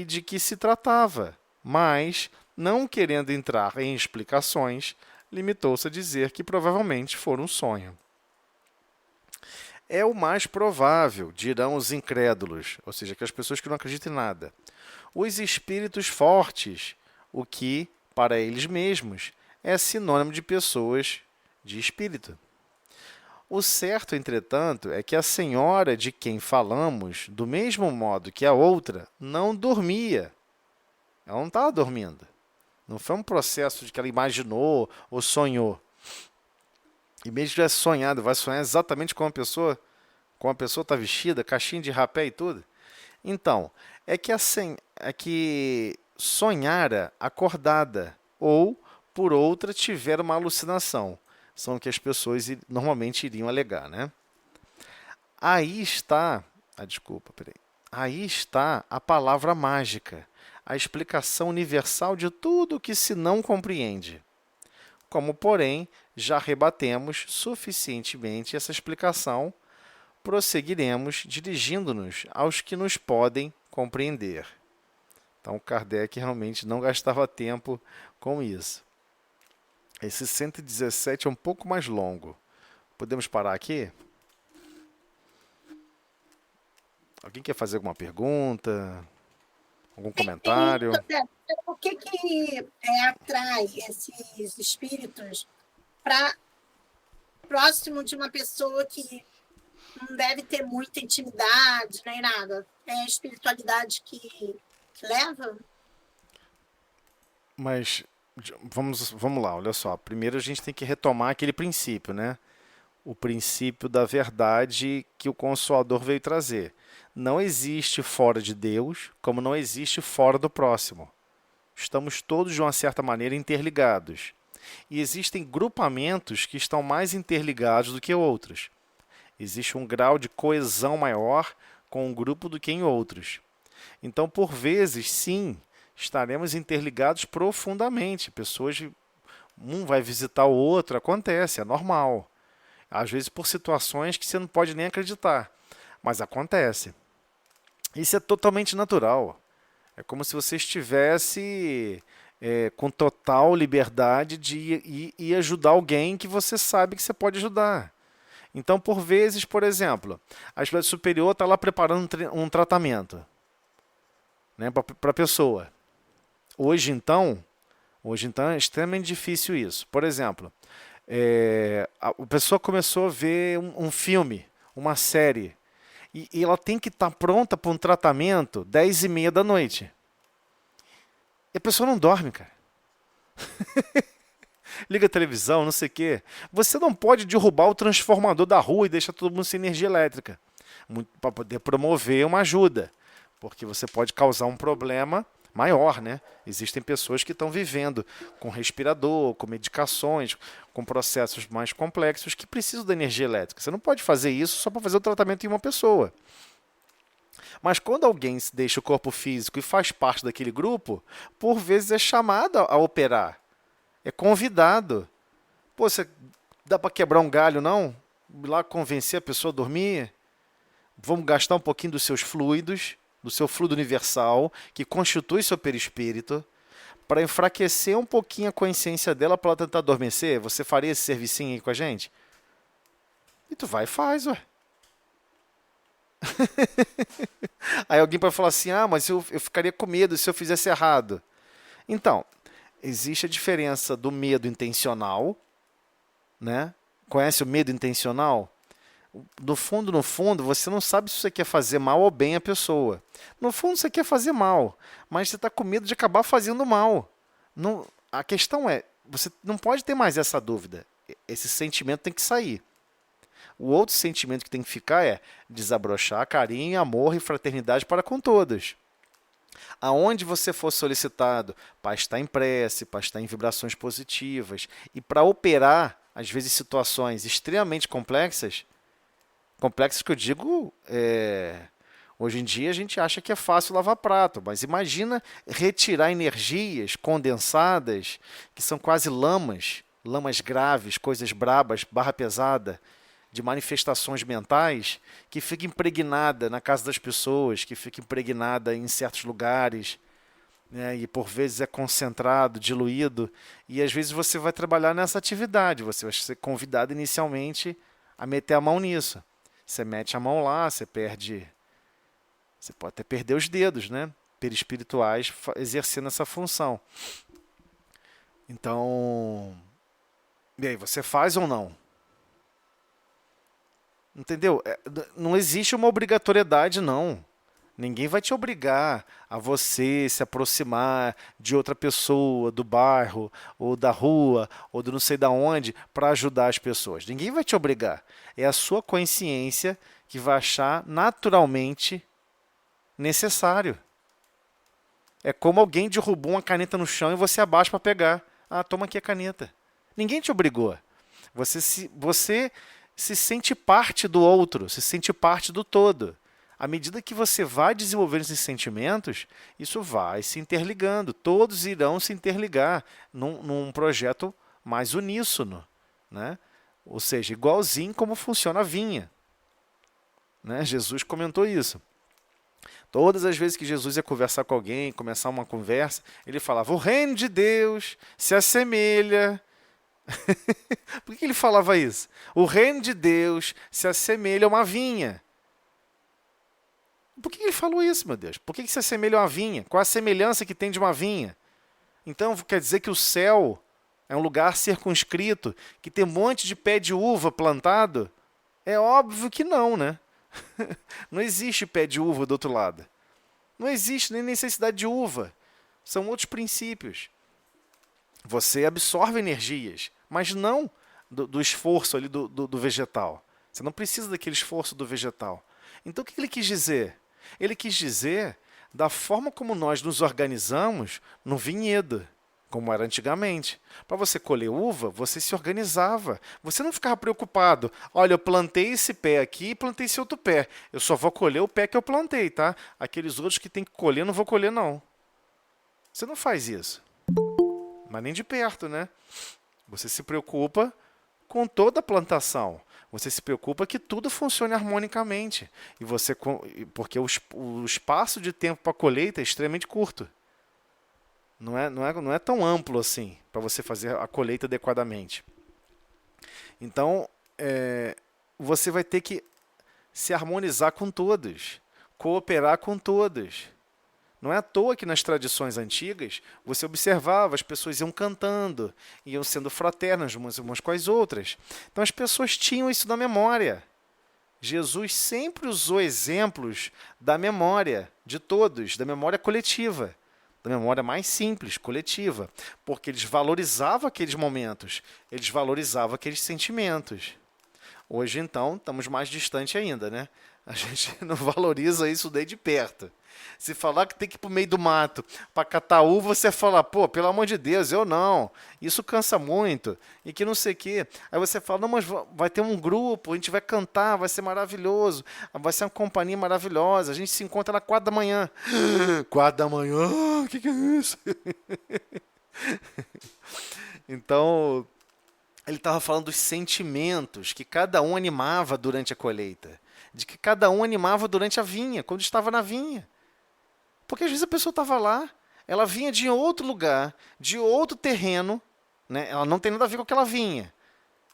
de que se tratava, mas, não querendo entrar em explicações, limitou-se a dizer que provavelmente fora um sonho. É o mais provável, dirão os incrédulos, ou seja, que as pessoas que não acreditam em nada. Os espíritos fortes, o que, para eles mesmos, é sinônimo de pessoas de espírito. O certo, entretanto, é que a senhora de quem falamos, do mesmo modo que a outra, não dormia. Ela não estava dormindo. Não foi um processo de que ela imaginou ou sonhou. E mesmo que tivesse sonhado, vai sonhar exatamente como a pessoa está vestida, caixinha de rapé e tudo. Então, é que sonhara acordada ou, por outra, tiver uma alucinação. São o que as pessoas normalmente iriam alegar, né? Aí está a palavra mágica, a explicação universal de tudo o que se não compreende. Como, porém, já rebatemos suficientemente essa explicação, prosseguiremos dirigindo-nos aos que nos podem compreender. Então, Kardec realmente não gastava tempo com isso. Esse 117 é um pouco mais longo. Podemos parar aqui? Alguém quer fazer alguma pergunta? Algum comentário? O que atrai esses espíritos para próximo de uma pessoa que não deve ter muita intimidade nem nada? É a espiritualidade que leva? Mas vamos lá, olha só. Primeiro a gente tem que retomar aquele princípio, né? O princípio da verdade que o Consolador veio trazer. Não existe fora de Deus, como não existe fora do próximo. Estamos todos, de uma certa maneira, interligados. E existem grupamentos que estão mais interligados do que outros. Existe um grau de coesão maior com um grupo do que em outros. Então, por vezes, sim, estaremos interligados profundamente. Um vai visitar o outro, acontece, é normal. Às vezes por situações que você não pode nem acreditar, mas acontece. Isso é totalmente natural. É como se você estivesse com total liberdade de ir ajudar alguém que você sabe que você pode ajudar. Então, por vezes, por exemplo, a espécie superior está lá preparando um tratamento, né, para a pessoa. Hoje, então, é extremamente difícil isso. Por exemplo, a pessoa começou a ver um filme, uma série, e ela tem que estar pronta para um tratamento 10h30 da noite. E a pessoa não dorme, cara. Liga a televisão, não sei o quê. Você não pode derrubar o transformador da rua e deixar todo mundo sem energia elétrica para poder promover uma ajuda, porque você pode causar um problema maior, né? Existem pessoas que estão vivendo com respirador, com medicações, com processos mais complexos que precisam da energia elétrica. Você não pode fazer isso só para fazer o tratamento em uma pessoa. Mas quando alguém deixa o corpo físico e faz parte daquele grupo, por vezes é chamado a operar. É convidado. Pô, dá para quebrar um galho, não? Ir lá convencer a pessoa a dormir? Vamos gastar um pouquinho dos seus fluidos, do seu fluido universal, que constitui seu perispírito, para enfraquecer um pouquinho a consciência dela para ela tentar adormecer? Você faria esse servicinho aí com a gente? E tu vai e faz, ué. Aí alguém pode falar assim, mas eu ficaria com medo se eu fizesse errado. Então, existe a diferença do medo intencional, né? Conhece o medo intencional? No fundo, você não sabe se você quer fazer mal ou bem a pessoa. No fundo, você quer fazer mal, mas você está com medo de acabar fazendo mal. Não, a questão é, você não pode ter mais essa dúvida. Esse sentimento tem que sair. O outro sentimento que tem que ficar é desabrochar carinho, amor e fraternidade para com todos. Aonde você for solicitado para estar em prece, para estar em vibrações positivas e para operar, às vezes, situações extremamente complexas que eu digo, hoje em dia a gente acha que é fácil lavar prato, mas imagina retirar energias condensadas, que são quase lamas graves, coisas brabas, barra pesada, de manifestações mentais, que fica impregnada na casa das pessoas, que fica impregnada em certos lugares, né, e por vezes é concentrado, diluído, e às vezes você vai trabalhar nessa atividade, você vai ser convidado inicialmente a meter a mão nisso. Você mete a mão lá, você pode até perder os dedos, né, perispirituais exercendo essa função. Então, e aí, você faz ou não? Entendeu? Não existe uma obrigatoriedade, não. Ninguém vai te obrigar a você se aproximar de outra pessoa, do bairro, ou da rua, ou do não sei da onde, para ajudar as pessoas. Ninguém vai te obrigar. É a sua consciência que vai achar naturalmente necessário. É como alguém derrubou uma caneta no chão e você abaixa para pegar. Toma aqui a caneta. Ninguém te obrigou. Você se sente parte do outro, se sente parte do todo. À medida que você vai desenvolvendo esses sentimentos, isso vai se interligando. Todos irão se interligar num projeto mais uníssono, né? Ou seja, igualzinho como funciona a vinha. Né? Jesus comentou isso. Todas as vezes que Jesus ia conversar com alguém, começar uma conversa, ele falava, o reino de Deus se assemelha... Por que ele falava isso? O reino de Deus se assemelha a uma vinha. Por que ele falou isso, meu Deus? Por que se assemelha a uma vinha? Qual a semelhança que tem de uma vinha? Então, quer dizer que o céu é um lugar circunscrito, que tem um monte de pé de uva plantado? É óbvio que não, né? Não existe pé de uva do outro lado. Não existe nem necessidade de uva. São outros princípios. Você absorve energias, mas não do esforço ali do vegetal. Você não precisa daquele esforço do vegetal. Então, o que ele quis dizer? Ele quis dizer da forma como nós nos organizamos no vinhedo, como era antigamente. Para você colher uva, você se organizava. Você não ficava preocupado. Olha, eu plantei esse pé aqui e plantei esse outro pé. Eu só vou colher o pé que eu plantei, tá? Aqueles outros que tem que colher, não vou colher, não. Você não faz isso. Mas nem de perto, né? Você se preocupa com toda a plantação. Você se preocupa que tudo funcione harmonicamente. Porque o espaço de tempo para a colheita é extremamente curto. Não é tão amplo assim para você fazer a colheita adequadamente. Então, você vai ter que se harmonizar com todos, cooperar com todos. Não é à toa que nas tradições antigas você observava, as pessoas iam cantando, iam sendo fraternas umas com as outras. Então as pessoas tinham isso na memória. Jesus sempre usou exemplos da memória de todos, da memória coletiva, da memória mais simples, coletiva, porque eles valorizavam aqueles momentos, eles valorizavam aqueles sentimentos. Hoje, então, estamos mais distante ainda, né? A gente não valoriza isso daí de perto. Se falar que tem que ir para o meio do mato para catar uva, você fala, pô, pelo amor de Deus, eu não. Isso cansa muito. E que não sei o quê. Aí você fala, não, mas vai ter um grupo, a gente vai cantar, vai ser maravilhoso, vai ser uma companhia maravilhosa, a gente se encontra na 4 da manhã. 4 da manhã? O que é isso? Então, ele estava falando dos sentimentos que cada um animava durante a colheita. De que cada um animava durante a vinha, quando estava na vinha. Porque às vezes a pessoa estava lá, Ela vinha de outro lugar, de outro terreno, né? Ela não tem nada a ver com aquela vinha.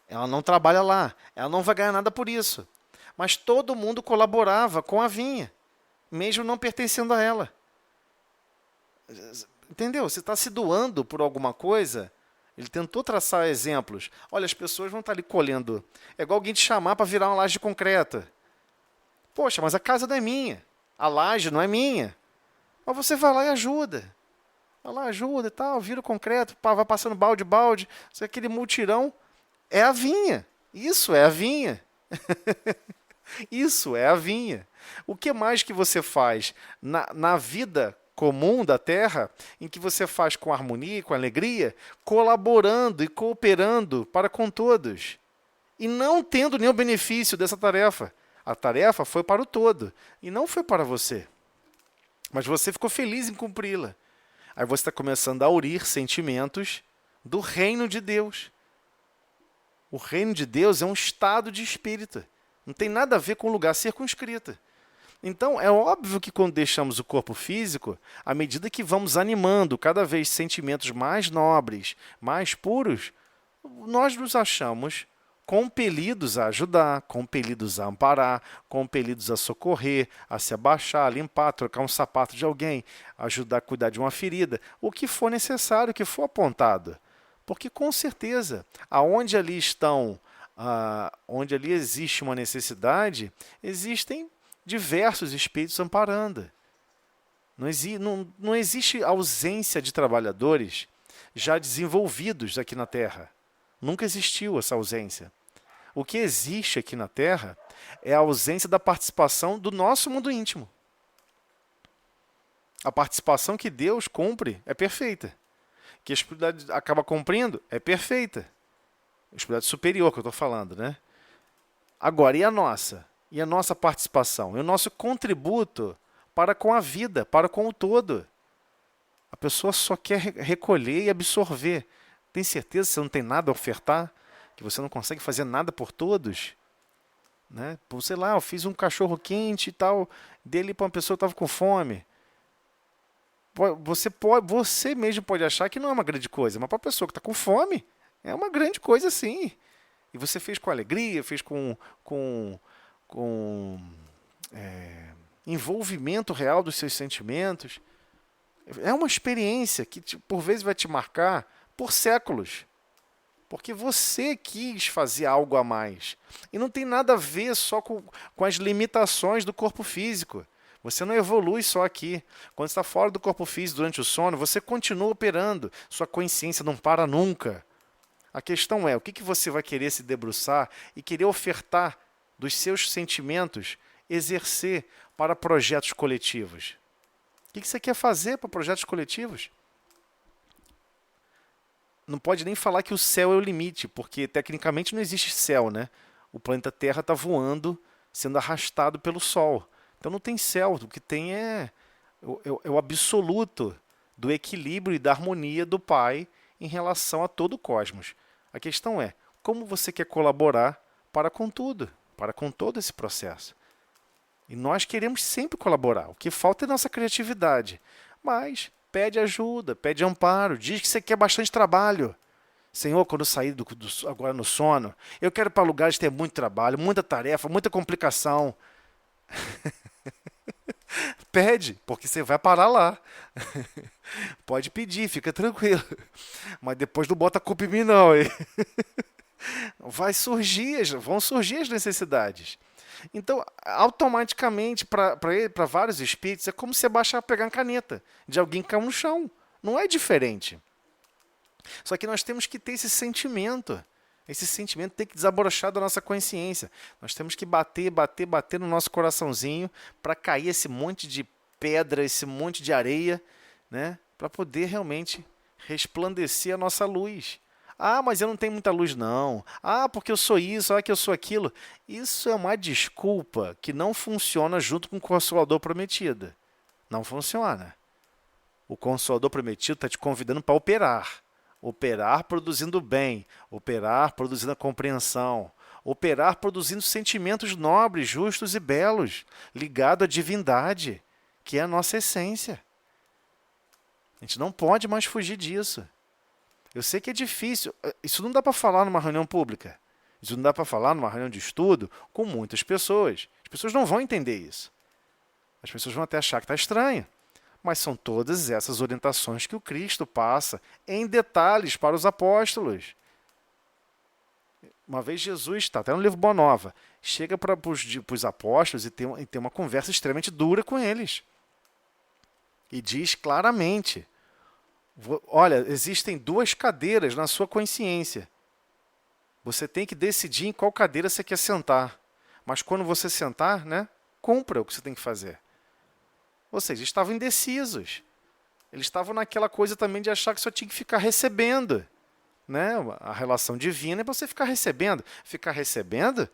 Ela não trabalha lá, ela não vai ganhar nada por isso. Mas todo mundo colaborava com a vinha, mesmo não pertencendo a ela. Entendeu? Você está se doando por alguma coisa. Ele tentou traçar exemplos. Olha, as pessoas vão estar ali colhendo. É igual alguém te chamar para virar uma laje de concreto. Poxa, mas a casa não é minha. A laje não é minha. Mas você vai lá e ajuda. Vai lá, ajuda e tal, vira o concreto, vai passando balde. Aquele multirão é a vinha. Isso é a vinha. Isso é a vinha. O que mais que você faz na vida comum da Terra, em que você faz com harmonia, com alegria, colaborando e cooperando para com todos, e não tendo nenhum benefício dessa tarefa. A tarefa foi para o todo, e não foi para você. Mas você ficou feliz em cumpri-la. Aí você está começando a aurir sentimentos do reino de Deus. O reino de Deus é um estado de espírito. Não tem nada a ver com o lugar circunscrito. Então, é óbvio que quando deixamos o corpo físico, à medida que vamos animando cada vez sentimentos mais nobres, mais puros, nós nos achamos compelidos a ajudar, compelidos a amparar, compelidos a socorrer, a se abaixar, a limpar, trocar um sapato de alguém, ajudar a cuidar de uma ferida, o que for necessário, o que for apontado. Porque, com certeza, onde ali existe uma necessidade, existem diversos espíritos amparando. Não existe ausência de trabalhadores já desenvolvidos aqui na Terra. Nunca existiu essa ausência. O que existe aqui na Terra é a ausência da participação do nosso mundo íntimo. A participação que Deus cumpre é perfeita. Que a espiritualidade acaba cumprindo é perfeita. A espiritualidade superior que eu estou falando, né? Agora, e a nossa? E a nossa participação? E o nosso contributo para com a vida, para com o todo? A pessoa só quer recolher e absorver. Tem certeza que você não tem nada a ofertar? Que você não consegue fazer nada por todos? Né? Sei lá, eu fiz um cachorro quente e tal, dele para uma pessoa que estava com fome. Você mesmo pode achar que não é uma grande coisa, mas para a pessoa que está com fome, é uma grande coisa sim. E você fez com alegria, fez com envolvimento real dos seus sentimentos. É uma experiência que, por vezes, vai te marcar por séculos. Porque você quis fazer algo a mais. E não tem nada a ver só com as limitações do corpo físico. Você não evolui só aqui. Quando está fora do corpo físico durante o sono, você continua operando. Sua consciência não para nunca. A questão é, o que você vai querer se debruçar e querer ofertar dos seus sentimentos, exercer para projetos coletivos? O que você quer fazer para projetos coletivos? Não pode nem falar que o céu é o limite, porque tecnicamente não existe céu, né? O planeta Terra está voando, sendo arrastado pelo Sol. Então não tem céu, o que tem é o absoluto do equilíbrio e da harmonia do Pai em relação a todo o cosmos. A questão é, como você quer colaborar para com tudo, para com todo esse processo? E nós queremos sempre colaborar, o que falta é nossa criatividade. Mas pede ajuda, pede amparo, diz que você quer bastante trabalho. Senhor, quando eu sair agora no sono, eu quero ir para lugares que tem muito trabalho, muita tarefa, muita complicação. Pede, porque você vai parar lá. Pode pedir, fica tranquilo. Mas depois não bota a culpa em mim, não. Hein? Vão surgir as necessidades. Então, automaticamente, para vários espíritos, é como se pegar uma caneta de alguém que caiu no chão. Não é diferente. Só que nós temos que ter esse sentimento. Esse sentimento tem que desabrochar da nossa consciência. Nós temos que bater no nosso coraçãozinho para cair esse monte de pedra, esse monte de areia, né? Para poder realmente resplandecer a nossa luz. Ah, mas eu não tenho muita luz, não. Ah, porque eu sou isso, que eu sou aquilo. Isso é uma desculpa que não funciona junto com o Consolador Prometido. Não funciona. O Consolador Prometido está te convidando para operar. Operar produzindo bem, operar produzindo a compreensão, operar produzindo sentimentos nobres, justos e belos, ligado à divindade, que é a nossa essência. A gente não pode mais fugir disso. Eu sei que é difícil. Isso não dá para falar numa reunião pública. Isso não dá para falar numa reunião de estudo com muitas pessoas. As pessoas não vão entender isso. As pessoas vão até achar que está estranho. Mas são todas essas orientações que o Cristo passa em detalhes para os apóstolos. Uma vez Jesus, está até no livro Boa Nova, chega para os apóstolos e tem uma conversa extremamente dura com eles. E diz claramente, olha, existem 2 cadeiras na sua consciência. Você tem que decidir em qual cadeira você quer sentar. Mas quando você sentar, né, cumpra o que você tem que fazer. Ou seja, eles estavam indecisos. Eles estavam naquela coisa também de achar que só tinha que ficar recebendo. Né? A relação divina é para você ficar recebendo. Ficar recebendo,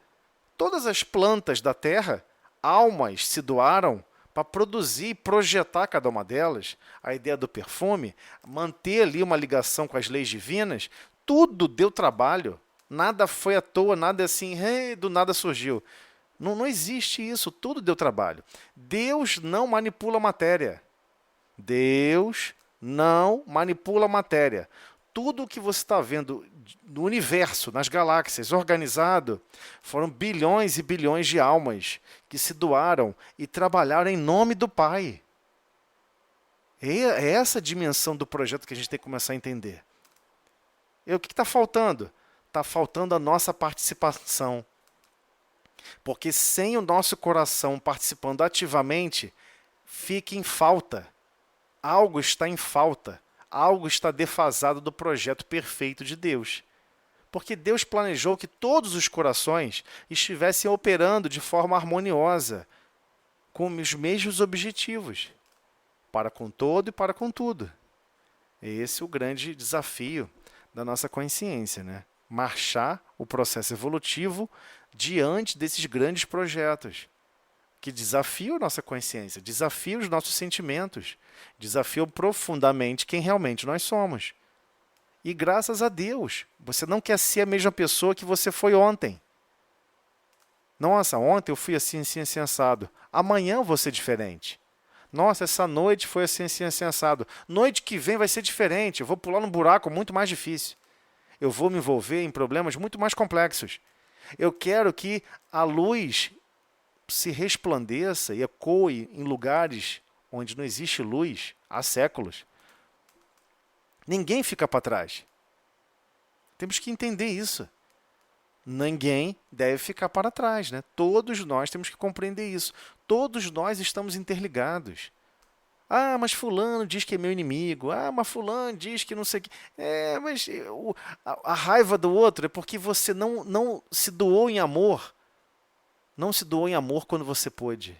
todas as plantas da terra, almas se doaram para produzir e projetar cada uma delas. A ideia do perfume, manter ali uma ligação com as leis divinas, tudo deu trabalho. Nada foi à toa, nada assim, do nada surgiu. Não existe isso, tudo deu trabalho. Deus não manipula a matéria. Deus não manipula a matéria. Tudo o que você está vendo no universo, nas galáxias, organizado, foram bilhões e bilhões de almas que se doaram e trabalharam em nome do Pai. É essa a dimensão do projeto que a gente tem que começar a entender. E o que está faltando? Está faltando a nossa participação. Porque sem o nosso coração participando ativamente, fica em falta. Algo está em falta. Algo está defasado do projeto perfeito de Deus. Porque Deus planejou que todos os corações estivessem operando de forma harmoniosa, com os mesmos objetivos, para com todo e para com tudo. Esse é o grande desafio da nossa consciência, né? Marchar o processo evolutivo diante desses grandes projetos que desafiam a nossa consciência, desafiam os nossos sentimentos, desafiam profundamente quem realmente nós somos. E graças a Deus, você não quer ser a mesma pessoa que você foi ontem. Nossa, ontem eu fui assim, assim, assim, assado. Amanhã eu vou ser diferente. Nossa, essa noite foi assim, assim, assim, assado. Noite que vem vai ser diferente. Eu vou pular num buraco muito mais difícil. Eu vou me envolver em problemas muito mais complexos. Eu quero que a luz se resplandeça e ecoe em lugares onde não existe luz há séculos. Ninguém fica para trás. Temos que entender isso. Ninguém deve ficar para trás, né? Todos nós temos que compreender isso. Todos nós estamos interligados. Ah, mas fulano diz que é meu inimigo. Ah, mas fulano diz que não sei o que. Mas a raiva do outro é porque você não se doou em amor. Não se doou em amor quando você pôde.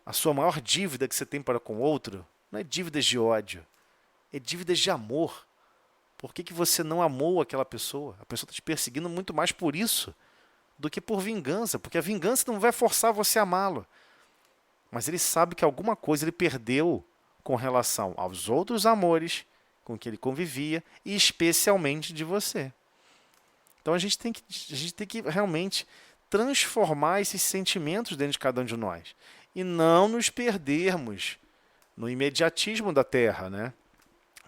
A sua maior dívida que você tem para com o outro não é dívidas de ódio, é dívidas de amor. Por que você não amou aquela pessoa? A pessoa está te perseguindo muito mais por isso do que por vingança, porque a vingança não vai forçar você a amá-lo. Mas ele sabe que alguma coisa ele perdeu com relação aos outros amores com que ele convivia e especialmente de você. Então a gente tem que realmente transformar esses sentimentos dentro de cada um de nós e não nos perdermos no imediatismo da Terra, né?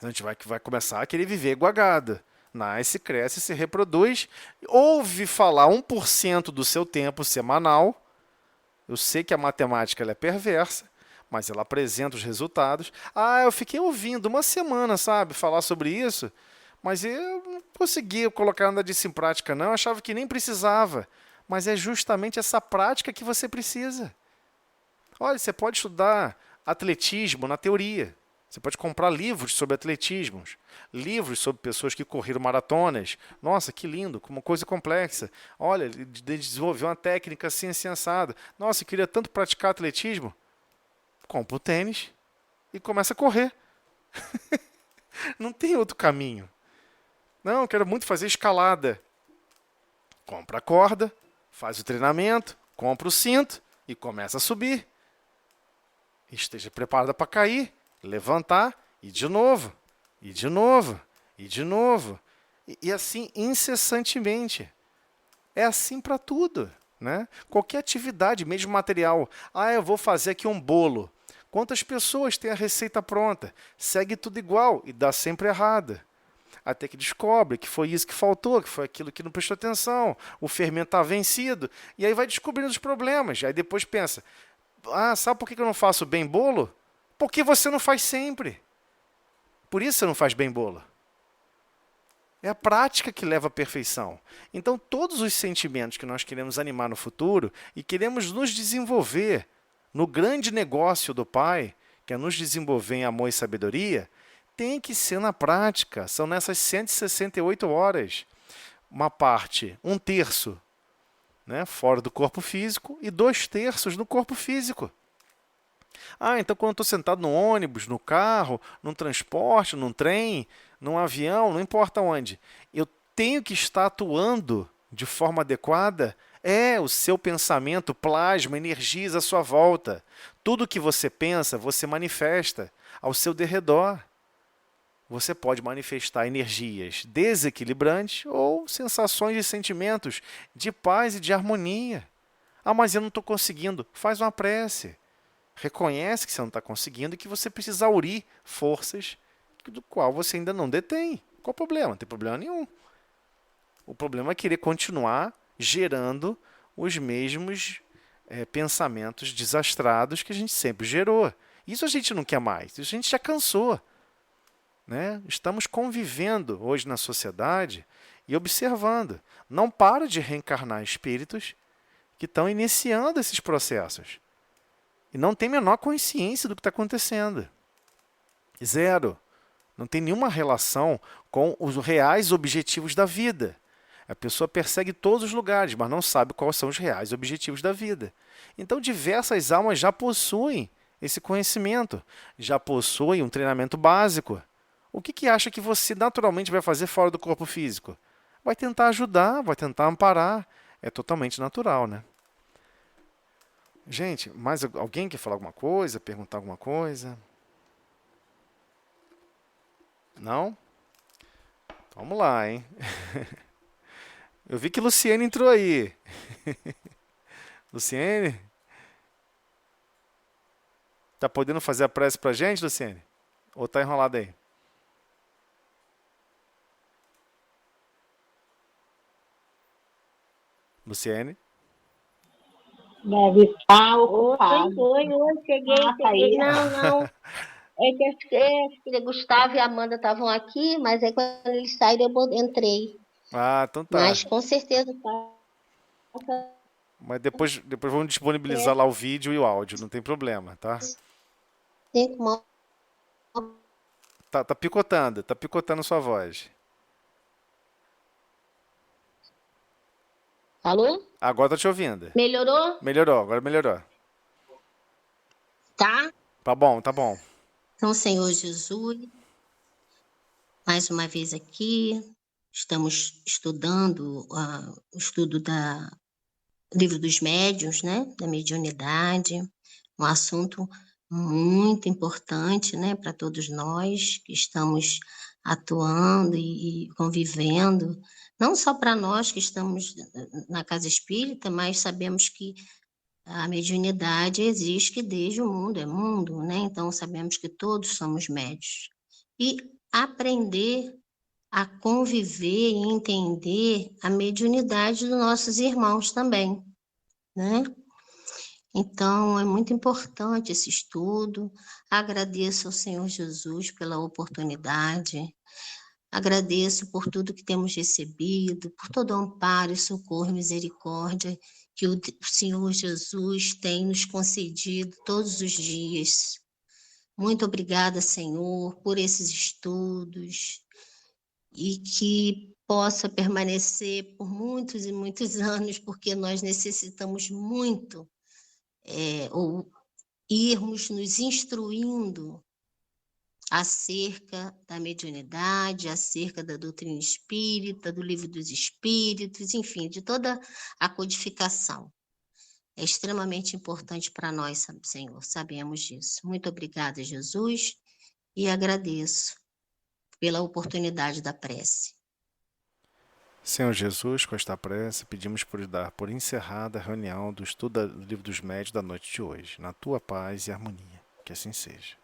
A gente vai começar a querer viver guagada. Nasce, cresce, se reproduz. Ouve falar 1% do seu tempo semanal. Eu sei que a matemática ela é perversa, mas ela apresenta os resultados. Ah, eu fiquei ouvindo uma semana, sabe, falar sobre isso, mas eu não conseguia colocar nada disso em prática, não. Eu achava que nem precisava. Mas é justamente essa prática que você precisa. Olha, você pode estudar atletismo na teoria. Você pode comprar livros sobre atletismo, livros sobre pessoas que correram maratonas. Nossa, que lindo, uma coisa complexa. Olha, ele desenvolveu uma técnica assim, assim, assada. Nossa, eu queria tanto praticar atletismo. Compra o tênis e começa a correr. Não tem outro caminho. Não, eu quero muito fazer escalada. Compra a corda, faz o treinamento, compra o cinto e começa a subir. Esteja preparada para cair, levantar e de novo, e de novo, e de novo. E assim incessantemente. É assim para tudo, né? Qualquer atividade, mesmo material. Ah, eu vou fazer aqui um bolo. Quantas pessoas têm a receita pronta, segue tudo igual e dá sempre errada? Até que descobre que foi isso que faltou, que foi aquilo que não prestou atenção, o fermento está vencido, e aí vai descobrindo os problemas. Aí depois pensa, sabe por que eu não faço bem bolo? Porque você não faz sempre. Por isso você não faz bem bolo. É a prática que leva à perfeição. Então, todos os sentimentos que nós queremos animar no futuro e queremos nos desenvolver no grande negócio do Pai, que é nos desenvolver em amor e sabedoria, tem que ser na prática. São nessas 168 horas. Uma parte, 1/3, né, fora do corpo físico e 2/3 no corpo físico. Então quando eu estou sentado no ônibus, no carro, num transporte, num trem, num avião, não importa onde, eu tenho que estar atuando de forma adequada. O seu pensamento plasma, energiza a sua volta. Tudo que você pensa, você manifesta ao seu derredor. Você pode manifestar energias desequilibrantes ou sensações e sentimentos de paz e de harmonia. Mas eu não estou conseguindo. Faz uma prece. Reconhece que você não está conseguindo e que você precisa aurir forças do qual você ainda não detém. Qual o problema? Não tem problema nenhum. O problema é querer continuar gerando os mesmos pensamentos desastrados que a gente sempre gerou. Isso a gente não quer mais. Isso a gente já cansou. Né? Estamos convivendo hoje na sociedade e observando. Não para de reencarnar espíritos que estão iniciando esses processos. E não tem a menor consciência do que está acontecendo. Zero. Não tem nenhuma relação com os reais objetivos da vida. A pessoa persegue todos os lugares, mas não sabe quais são os reais objetivos da vida. Então, diversas almas já possuem esse conhecimento, já possuem um treinamento básico. O que acha que você naturalmente vai fazer fora do corpo físico? Vai tentar ajudar, vai tentar amparar. É totalmente natural, né? Gente, mais alguém quer falar alguma coisa, perguntar alguma coisa? Não? Vamos lá, hein? Eu vi que Luciene entrou aí. Luciene? Tá podendo fazer a prece pra gente, Luciene? Ou tá enrolado aí? Luciene? Deve estar ocupado. Oi, cheguei. Aí. Não. É que a Gustavo e a Amanda estavam aqui, mas aí quando eles saíram eu entrei. Então tá. Mas com certeza tá. Mas depois vamos disponibilizar lá o vídeo e o áudio, não tem problema, tá? Sim, como... Tá picotando sua voz. Alô? Agora tô te ouvindo. Melhorou? Agora melhorou. Tá? Tá bom. Então, Senhor Jesus, mais uma vez aqui, estamos estudando o estudo do Livro dos Médiuns, né? Da mediunidade, um assunto muito importante, né? Para todos nós que estamos atuando e convivendo, não só para nós que estamos na casa espírita, mas sabemos que a mediunidade existe desde o mundo, é mundo, né? Então, sabemos que todos somos médios. E aprender a conviver e entender a mediunidade dos nossos irmãos também, né? Então, é muito importante esse estudo. Agradeço ao Senhor Jesus pela oportunidade. Agradeço por tudo que temos recebido, por todo o amparo, socorro e misericórdia que o Senhor Jesus tem nos concedido todos os dias. Muito obrigada, Senhor, por esses estudos e que possa permanecer por muitos e muitos anos, porque nós necessitamos muito ou irmos nos instruindo acerca da mediunidade, acerca da doutrina espírita, do Livro dos Espíritos, enfim, de toda a codificação. É extremamente importante para nós, Senhor, sabemos disso. Muito obrigada, Jesus, e agradeço pela oportunidade da prece. Senhor Jesus, com esta prece, pedimos por dar por encerrada a reunião do estudo do Livro dos Médiuns da noite de hoje, na tua paz e harmonia. Que assim seja.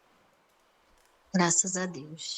Graças a Deus.